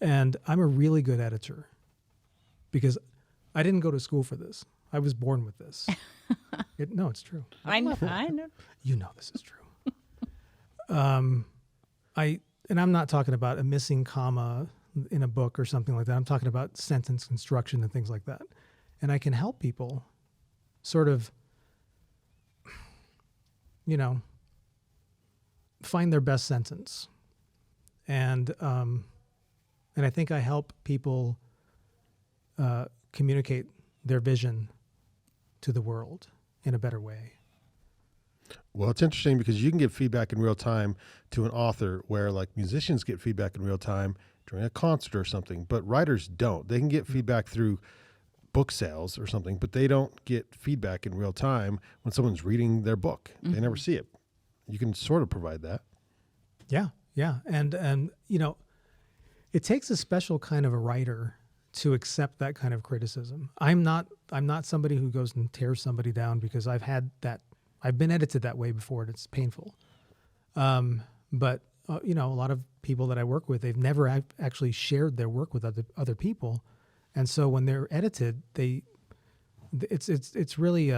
And I'm a really good editor because I didn't go to school for this. I was born with this. No, it's true. I know. This is true. And I'm not talking about a missing comma in a book or something like that. I'm talking about sentence construction and things like that. And I can help people sort of, find their best sentence. And I think I help people communicate their vision to the world in a better way. Well, it's interesting because you can give feedback in real time to an author, where like musicians get feedback in real time during a concert or something, but writers don't. They can get feedback through book sales or something, but they don't get feedback in real time when someone's reading their book. Mm-hmm. They never see it. You can sort of provide that. Yeah. Yeah. And it takes a special kind of a writer to accept that kind of criticism. I'm not somebody who goes and tears somebody down, because I've been edited that way before, and it's painful. But a lot of people that I work with, they've never actually shared their work with other people. And so when they're edited, it's really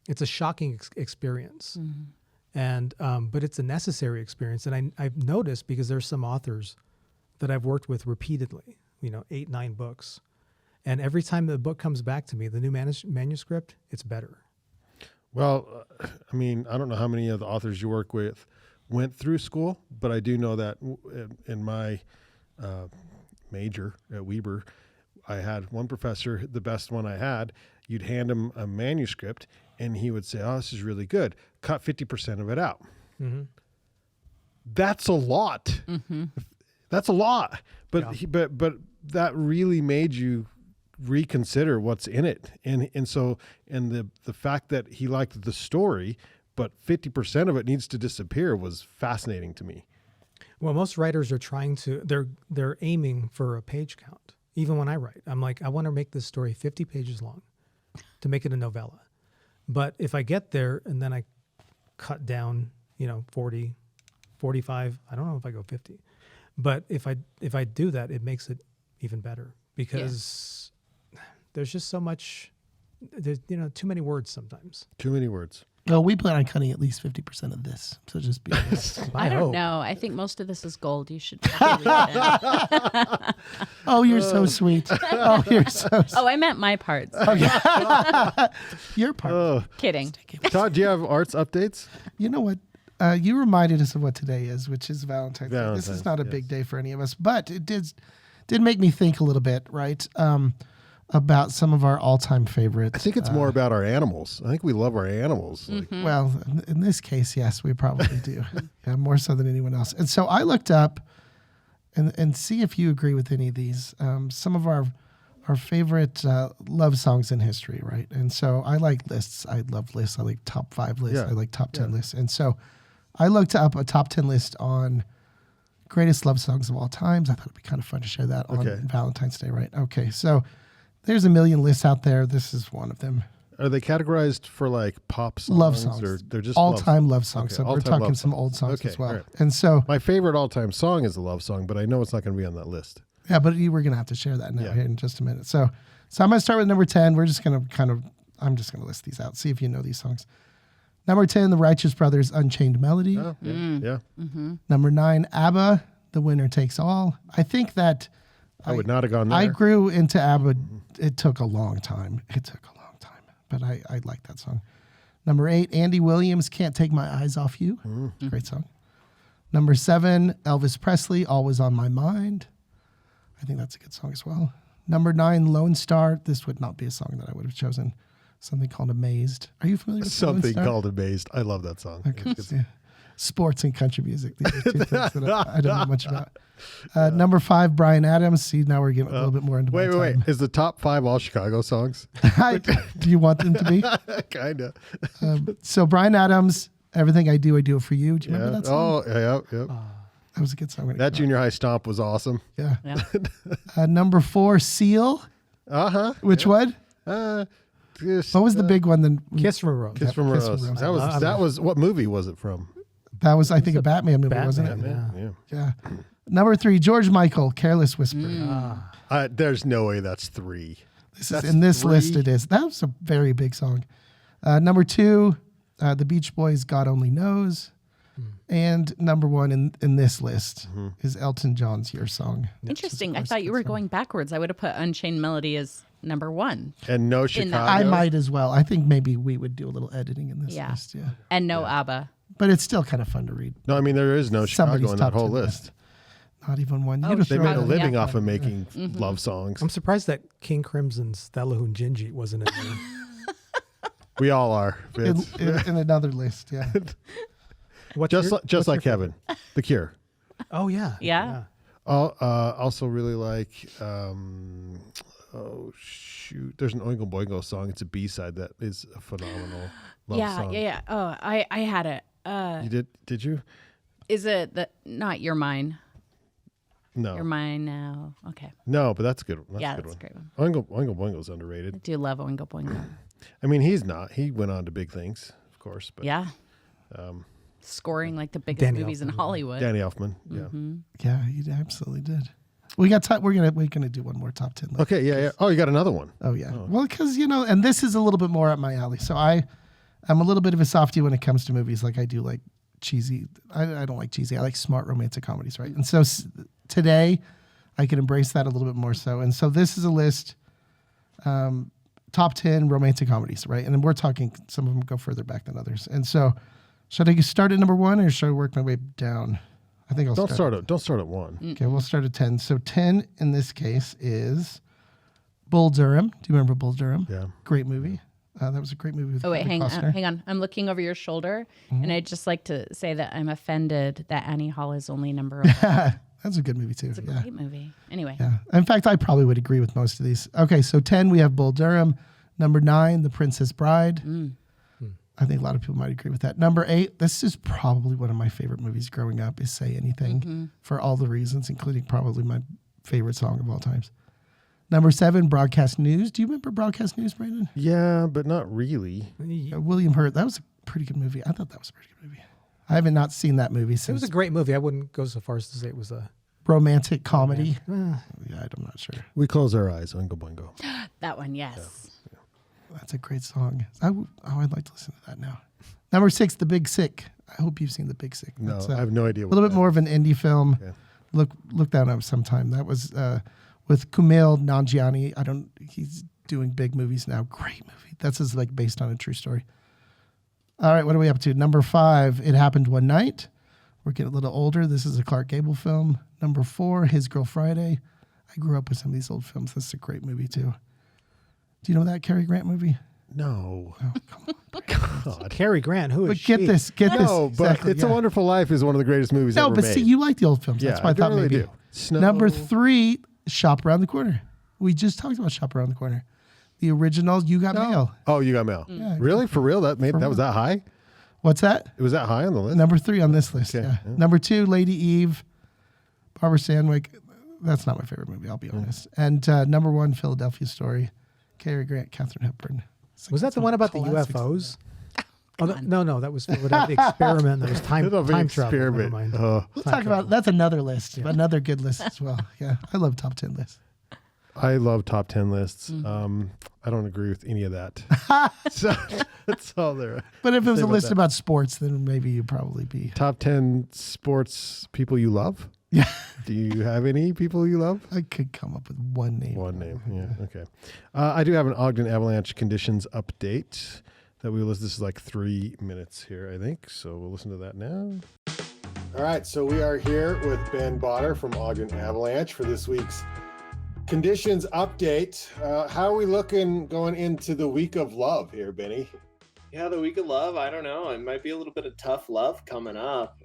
it's a shocking experience. Mm-hmm. And but it's a necessary experience. And I've noticed, because there's some authors that I've worked with repeatedly, 8, 9 books. And every time the book comes back to me, the new manuscript, it's better. Well, I don't know how many of the authors you work with went through school, but I do know that in my major at Weber, I had one professor, the best one I had. You'd hand him a manuscript, and he would say, "Oh, this is really good. Cut 50% of it out." Mm-hmm. that's a lot. That's a lot. But but that really made you reconsider what's in it. And the fact that he liked the story, but 50% of it needs to disappear was fascinating to me. Well, most writers are trying to, they're aiming for a page count. Even when I write, I'm like, I want to make this story 50 pages long to make it a novella. But if I get there and then I cut down, 40, 45, I don't know if I go 50. But if I do that, it makes it even better because there's just so much, there's, too many words sometimes. Too many words. Well, we plan on cutting at least 50% of this. So just be honest. I don't know. I think most of this is gold. You should probably leave it in. Oh, you're so sweet. Oh, you're so sweet. Oh, I meant my parts. Oh, yeah. Your part. Oh. Kidding. Todd, do you have arts updates? You know what? You reminded us of what today is, which is Valentine's Day. This is not a big day for any of us, but it did make me think a little bit, right? About some of our all-time favorites. I think it's more about our animals. I think we love our animals. Well, in this case, yes, we probably do. More so than anyone else. And so I looked up and see if you agree with any of these. Some of our favorite love songs in history, right? And so I like lists. I love lists. I like top 5 lists. I like top 10 lists. And so I looked up a top 10 list on greatest love songs of all times. I thought it'd be kind of fun to share that on Valentine's Day, right? Okay, so there's a million lists out there. This is one of them. Are they categorized for like pop songs? Love songs. Or they're just all-time love songs. Okay, So we're talking some old songs as well. Right. And so my favorite all-time song is a love song, but I know it's not going to be on that list. yeah, but you were going to have to share that now here in just a minute. So I'm going to start with number 10. We're just going to I'm just going to list these out. See if you know these songs. Number 10, The Righteous Brothers, Unchained Melody. Oh, yeah. Mm-hmm. Number 9, ABBA, The Winner Takes All. I think that I would not have gone there. I grew into ABBA. It took a long time. But I like that song. Number 8, Andy Williams, Can't Take My Eyes Off You. Great song. Number 7, Elvis Presley, Always on My Mind. I think that's a good song as well. Number 9, Lone Star. This would not be a song that I would have chosen. Something called Amazed. Are you familiar with something Lone Star? called Amazed? I love that song. Okay. Yeah. Sports and country music. These are two things that I don't know much about. Number 5, Bryan Adams. See, now we're getting a little bit more into Wait. Is the top 5 all Chicago songs? Do you want them to be? Kind of. So Bryan Adams, Everything I Do It For You. Do you remember that song? Oh, yeah. That was a good song. When That junior high stomp was awesome. Yeah. Number 4, Seal. Uh-huh. Which one? What was the big one? Then Kiss from a Rose. Kiss from a Rose. That was what movie was it from? That was, I think, a Batman movie, wasn't it? Yeah. Number 3, George Michael, Careless Whisper. There's no way that's 3. In this list it is. That was a very big song. Number 2, The Beach Boys, God Only Knows. And number 1 in this list is Elton John's Your Song. Interesting. I thought you were going backwards. I would have put Unchained Melody as number 1. And no Chicago. I might as well. I think maybe we would do a little editing in this list. Yeah. And no ABBA. But it's still kind of fun to read. No, I mean, there is no Chicago in that whole list. Not even one. They made a living off of making love songs. I'm surprised that King Crimson's Stella Hunjinji wasn't in there. We all are. In another list, yeah. Just like Kevin, The Cure. Oh, yeah. Yeah. Also really like, there's an Oingo Boingo song. It's a B-side that is a phenomenal love song. Yeah. Oh, I had it. You did you? Is it not You're Mine? No. You're Mine Now. Okay. No, but that's a good one. That's a great one. Oingo Boingo's underrated. I do love Oingo Boingo. I mean, he's not. He went on to big things, of course. But yeah. Scoring like the biggest movies in Hollywood. Danny Elfman. Yeah, he absolutely did. We got time. We're gonna do one more top 10 list. Okay, yeah. Oh, you got another one. Oh yeah. Well, because and this is a little bit more up my alley. So I'm a little bit of a softie when it comes to movies. Like I do like cheesy. I don't like cheesy. I like smart romantic comedies, right? And so today, I can embrace that a little bit more so. And so this is a list, top 10 romantic comedies, right? And then we're talking. Some of them go further back than others. And so, should I start at number 1 or should I work my way down? I think I'll don't start at 1. Okay, we'll start at 10. So 10 in this case is Bull Durham. Do you remember Bull Durham? Yeah. Great movie. That was a great movie. With Oh wait, Kevin Costner. hang on. I'm looking over your shoulder, and I'd just like to say that I'm offended that Annie Hall is only number 11. That's a good movie too. It's a great movie. Anyway. Yeah. In fact, I probably would agree with most of these. Okay, so 10 we have Bull Durham. Number 9, The Princess Bride. I think a lot of people might agree with that. Number 8, this is probably one of my favorite movies growing up, is Say Anything, for all the reasons, including probably my favorite song of all times. Number 7, Broadcast News. Do you remember Broadcast News, Brandon? Yeah, but not really. William Hurt. That was a pretty good movie. I thought that was a pretty good movie. I haven't not seen that movie since. It was a great movie. I wouldn't go so far as to say it was a romantic comedy. Yeah, I'm not sure. We close our eyes. Oingo boingo. That one, yes. Yeah. That's a great song. I'd like to listen to that now. Number 6, The Big Sick. I hope you've seen The Big Sick. No, I have no idea. A little bit more of an indie film. Okay. Look that up sometime. That was with Kumail Nanjiani. He's doing big movies now. Great movie. That's just based on a true story. All right, what are we up to? Number 5, It Happened One Night. We're getting a little older. This is a Clark Gable film. Number 4, His Girl Friday. I grew up with some of these old films. This is a great movie too. Do you know that Cary Grant movie? No. Oh, come on. God. Cary Grant. Who is But she? get this. No, but Exactly, It's a Wonderful Life is one of the greatest movies ever but made. see, you like the old films. Yeah, That's why I thought really maybe. do. Snow. Number 3, Shop Around the Corner. We just talked about Shop Around the Corner. The original, You Got Mail. Oh, You Got Mail. Yeah, Really? For real? That was that high? What's that? It was that high on the list? Number 3 on this list. Okay, Yeah. yeah. Number 2, Lady Eve. Barbara Sandwick. That's not my favorite movie, I'll be honest. And number 1, Philadelphia Story. Cary Grant, Katharine Hepburn. Was that the one about the classics. UFOs? No, that was Philadelphia Experiment. That was time travel. Never Experiment. mind. We'll talk about that's another list, another good list as well. Yeah, I love top 10 lists. I love top 10 lists. I don't agree with any of that. So that's all there. But if it was Say a about list that. about sports, then maybe you'd probably be. Top 10 sports people you love? Yeah, Do you have any people you love? I could come up with one name. One name. Yeah. Okay. I do have an Ogden Avalanche conditions update that we will listen. This is like 3 minutes here, I think. So we'll listen to that now. All right. So we are here with Ben Botter from Ogden Avalanche for this week's conditions update. How are we looking going into the week of love here, Benny? Yeah, the week of love. I don't know. It might be a little bit of tough love coming up.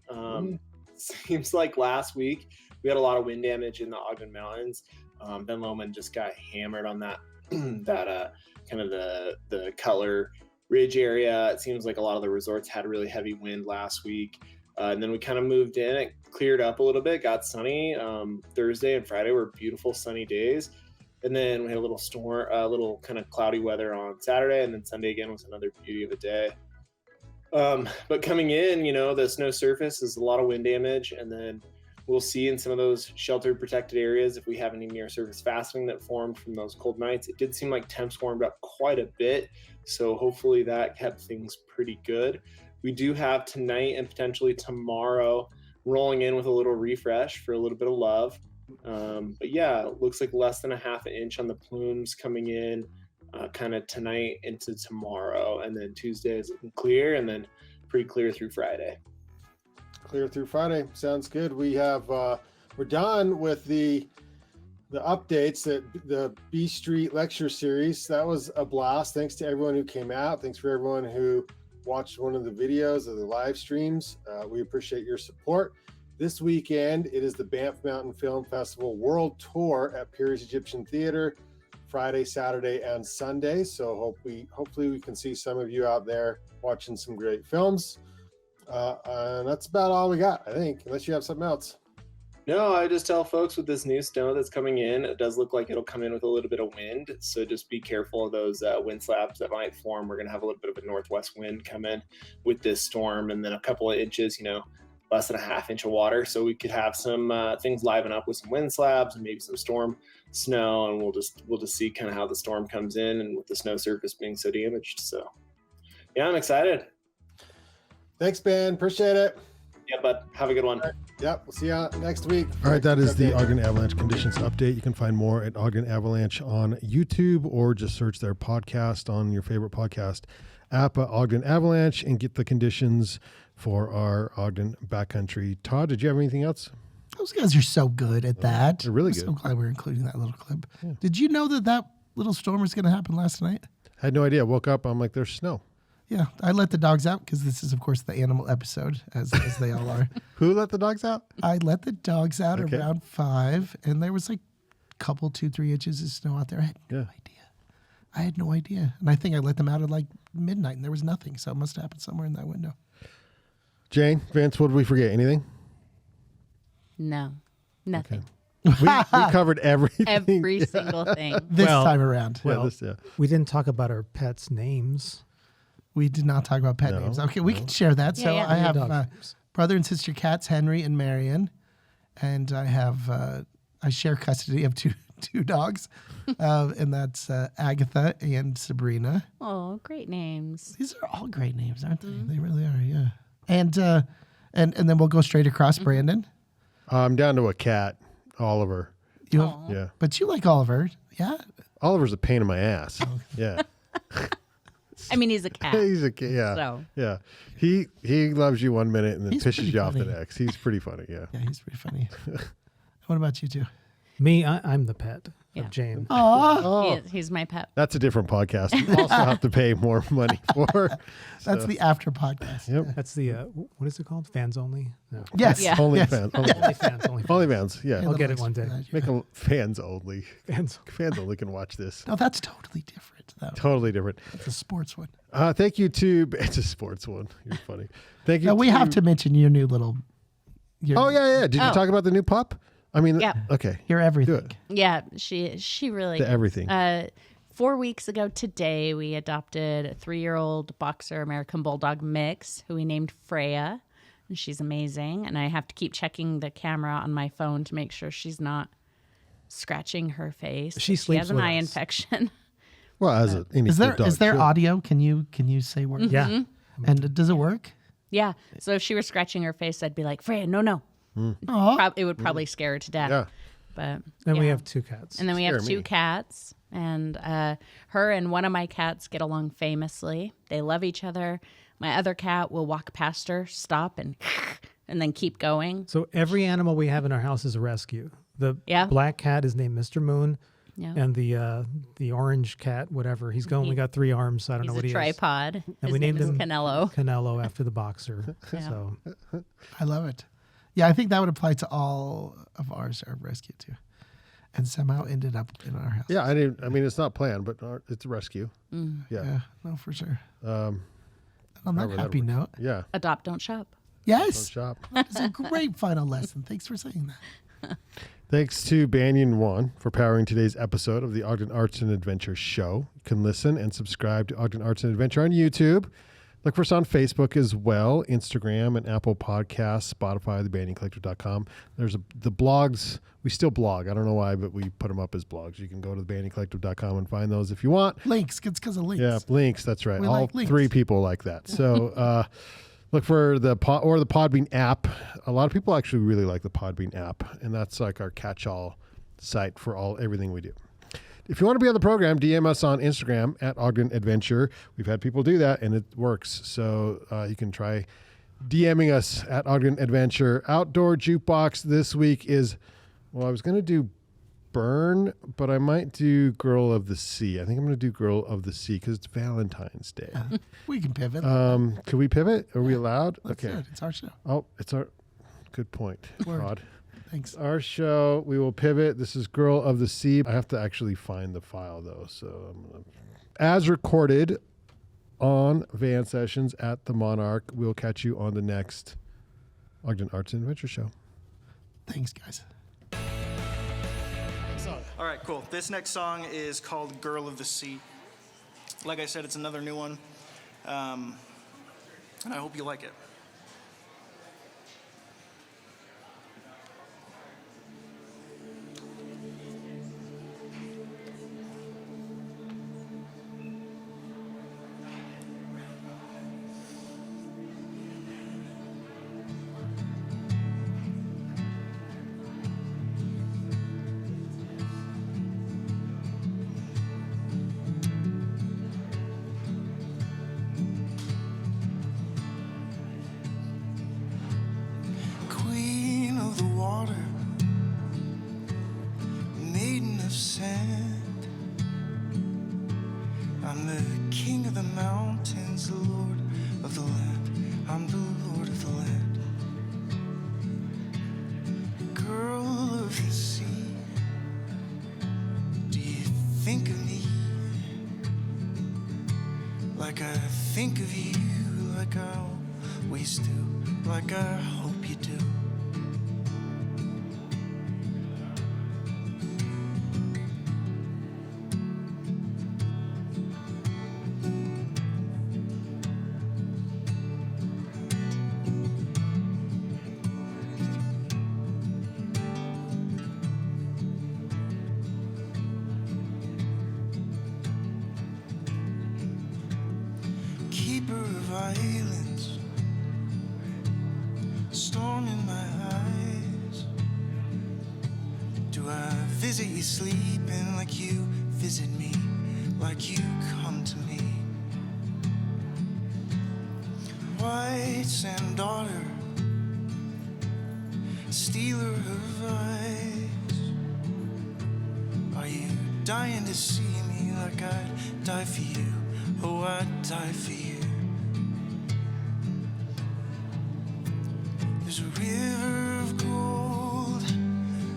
Seems like last week we had a lot of wind damage in the Ogden Mountains. Ben Lomond just got hammered on that kind of the Cutler Ridge area. It seems like a lot of the resorts had really heavy wind last week. And then we kind of moved in. It cleared up a little bit, got sunny. Thursday and Friday were beautiful sunny days. And then we had a little storm, a little kind of cloudy weather on Saturday. And then Sunday again was another beauty of a day. But coming in, the snow surface is a lot of wind damage. And then we'll see in some of those sheltered protected areas if we have any near surface fastening that formed from those cold nights. It did seem like temps warmed up quite a bit. So hopefully that kept things pretty good. We do have tonight and potentially tomorrow rolling in with a little refresh for a little bit of love. But yeah, it looks like less than a half an inch on the plumes coming in kind of tonight into tomorrow. And then Tuesday is looking clear and then pretty clear through Friday. Clear through Friday. Sounds good. We have, we're done with the updates, that the B Street lecture series. That was a blast. Thanks to everyone who came out. Thanks for everyone who watched one of the videos of the live streams. We appreciate your support. This weekend, it is the Banff Mountain Film Festival World Tour at Peary's Egyptian Theater, Friday, Saturday, and Sunday. So hopefully we can see some of you out there watching some great films. And that's about all we got, I think, unless you have something else. No, I just tell folks with this new snow that's coming in, it does look like it'll come in with a little bit of wind. So just be careful of those wind slabs that might form. We're going to have a little bit of a northwest wind come in with this storm, and then a couple of inches, less than a half inch of water. So we could have some things liven up with some wind slabs and maybe some storm snow. And we'll just see kind of how the storm comes in, and with the snow surface being so damaged. So yeah, I'm excited. Thanks, Ben. Appreciate it. Yeah, bud. Have a good one. Yep, we'll see you next week. All right, that is the Ogden Avalanche Conditions Update. You can find more at Ogden Avalanche on YouTube, or just search their podcast on your favorite podcast app, Ogden Avalanche, and get the conditions for our Ogden backcountry. Todd, did you have anything else? Those guys are so good at that. They're really I'm good. so glad we're including that little clip. Yeah. Did you know that little storm was going to happen last night? I had no idea. Woke up, I'm like, there's snow. Yeah, I let the dogs out because this is, of course, the animal episode, as they all are. Who let the dogs out? I let the dogs out Okay. around 5, and there was like a couple, 2-3 inches of snow out there. I had no idea. I had no idea. And I think I let them out at like midnight, and there was nothing. So it must have happened somewhere in that window. Jane, Vince, what did we forget? Anything? No, nothing. We covered everything. Every single thing. This Well, time around. Well, Yeah. we didn't talk about our pets' names. We did not talk about pet No, names. Okay, we can share that. Yeah, So yeah. I have Dog names. brother and sister cats, Henry and Marion. And I have, I share custody of two dogs. And that's Agatha and Sabrina. Oh, great names. These are all great names, aren't they? They really are, yeah. And then we'll go straight across, Brandon. I'm down to a cat, Oliver. You have, Yeah. but you like Oliver, yeah? Oliver's a pain in my ass. Yeah. I mean, he's a cat. He's a cat. Yeah. So. Yeah. He loves you one minute and then He's pisses pretty you off the funny. next. He's pretty funny. Yeah. Yeah, he's pretty funny. What about you two? Me, I'm the pet Yeah. of Jane. Oh, He's my pet. That's a different podcast. You also have to pay more money for. that's the after podcast. Yep. That's the what is it called? Fans only? No. Yes. Yeah. Only yes. fans. Only fans. Only fans. Only fans. Yeah. I'll get it one day. Make them fans only. Fans. Fans only can watch this. No, that's totally different, though. Totally different. It's a sports one. Thank you to it's a sports one. You're funny. Thank you. Now, we have to mention your new little. Your, Oh yeah. Did you Oh. talk about the new pup? I mean. Yeah. Okay. Your Do everything. it. Yeah, she really The everything. 4 weeks ago today, we adopted a 3-year-old boxer American Bulldog mix who we named Freya. And she's amazing. And I have to keep checking the camera on my phone to make sure she's not scratching her face. She She sleeps has an with eye us. infection. Well, as any Is there good dog is there should. audio? Can you say words? Yeah. And does it work? Yeah. So if she were scratching her face, I'd be like, Freya, no. Oh, It would probably scare her to death. Yeah. But And we yeah. have 2 cats. And then we have Scare 2 me. cats, and her and one of my cats get along famously. They love each other. My other cat will walk past her, stop, and then keep going. So every animal we have in our house is a rescue. The Yeah. black cat is named Mr. Moon, Yeah. and the orange cat, whatever, he's only got 3 arms. So I don't He's know what a he tripod. And His we name named is him Canelo. is. Canelo after the boxer. Yeah. So I love it. Yeah, I think that would apply to all of ours, our rescue too, and somehow ended up in our house. Yeah. I mean, it's not planned, but it's a rescue. Yeah. Yeah, no, for sure. Um. On that however that happy works. note, Yeah. Adopt, don't shop. Don't yes, shop. it's a great final lesson. Thanks for saying that. Thanks to Banyan One for powering today's episode of the Ogden Arts and Adventure Show. You can listen and subscribe to Ogden Arts and Adventure on YouTube. Look for us on Facebook as well, Instagram and Apple Podcasts, Spotify, thebanyancollective.com. There's the blogs. We still blog. I don't know why, but we put them up as blogs. You can go to thebanyancollective.com and find those if you want. Links, it's because of links. Yeah, links. That's right. We All like links. 3 people like that. So look for the Podbean app. A lot of people actually really like the Podbean app, and that's like our catch-all site for everything we do. If you want to be on the program, DM us on Instagram at Ogden Adventure. We've had people do that, and it works. So you can try DMing us at Ogden Adventure. Outdoor Jukebox this week is, well, I was going to do Burn, but I might do Girl of the Sea. I think I'm going to do Girl of the Sea because it's Valentine's Day. We can pivot. Can we pivot? Are we allowed? Let's do Okay. it. It's our show. Oh, it's our good point, Word. Todd. Thanks. Our show, we will pivot. This is Girl of the Sea. I have to actually find the file though. So I'm gonna, as recorded on Van Sessions at the Monarch, we'll catch you on the next Ogden Arts and Adventure Show. Thanks, guys. All right, cool. This next song is called Girl of the Sea. Like I said, it's another new one. And I hope you like it. I'm the king of the mountains, the lord of the land. I'm the lord of the land. Girl of the sea, do you think of me like I think of you, like I always do, like I hope you do? Keeper of islands, storm in my eyes. Do I visit you sleeping like you visit me, like you come to me? White sand daughter, stealer of eyes. Are you dying to see me like I'd die for you? Oh, I'd die for you. There's a river of gold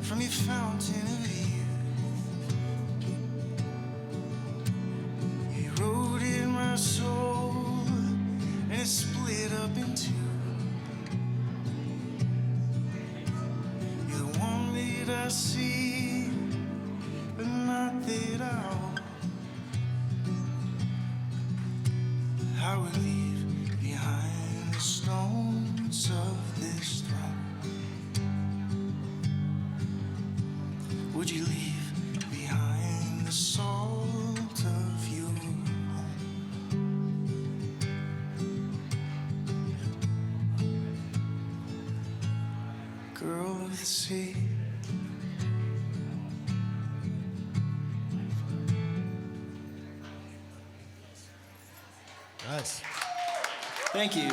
from your fountain of youth. You wrote in my soul and it split up in two. You're the one that I see, but not that I would leave behind the stones of this throne. Would you leave behind the salt of your home? Girl of the sea. Nice. Thank you.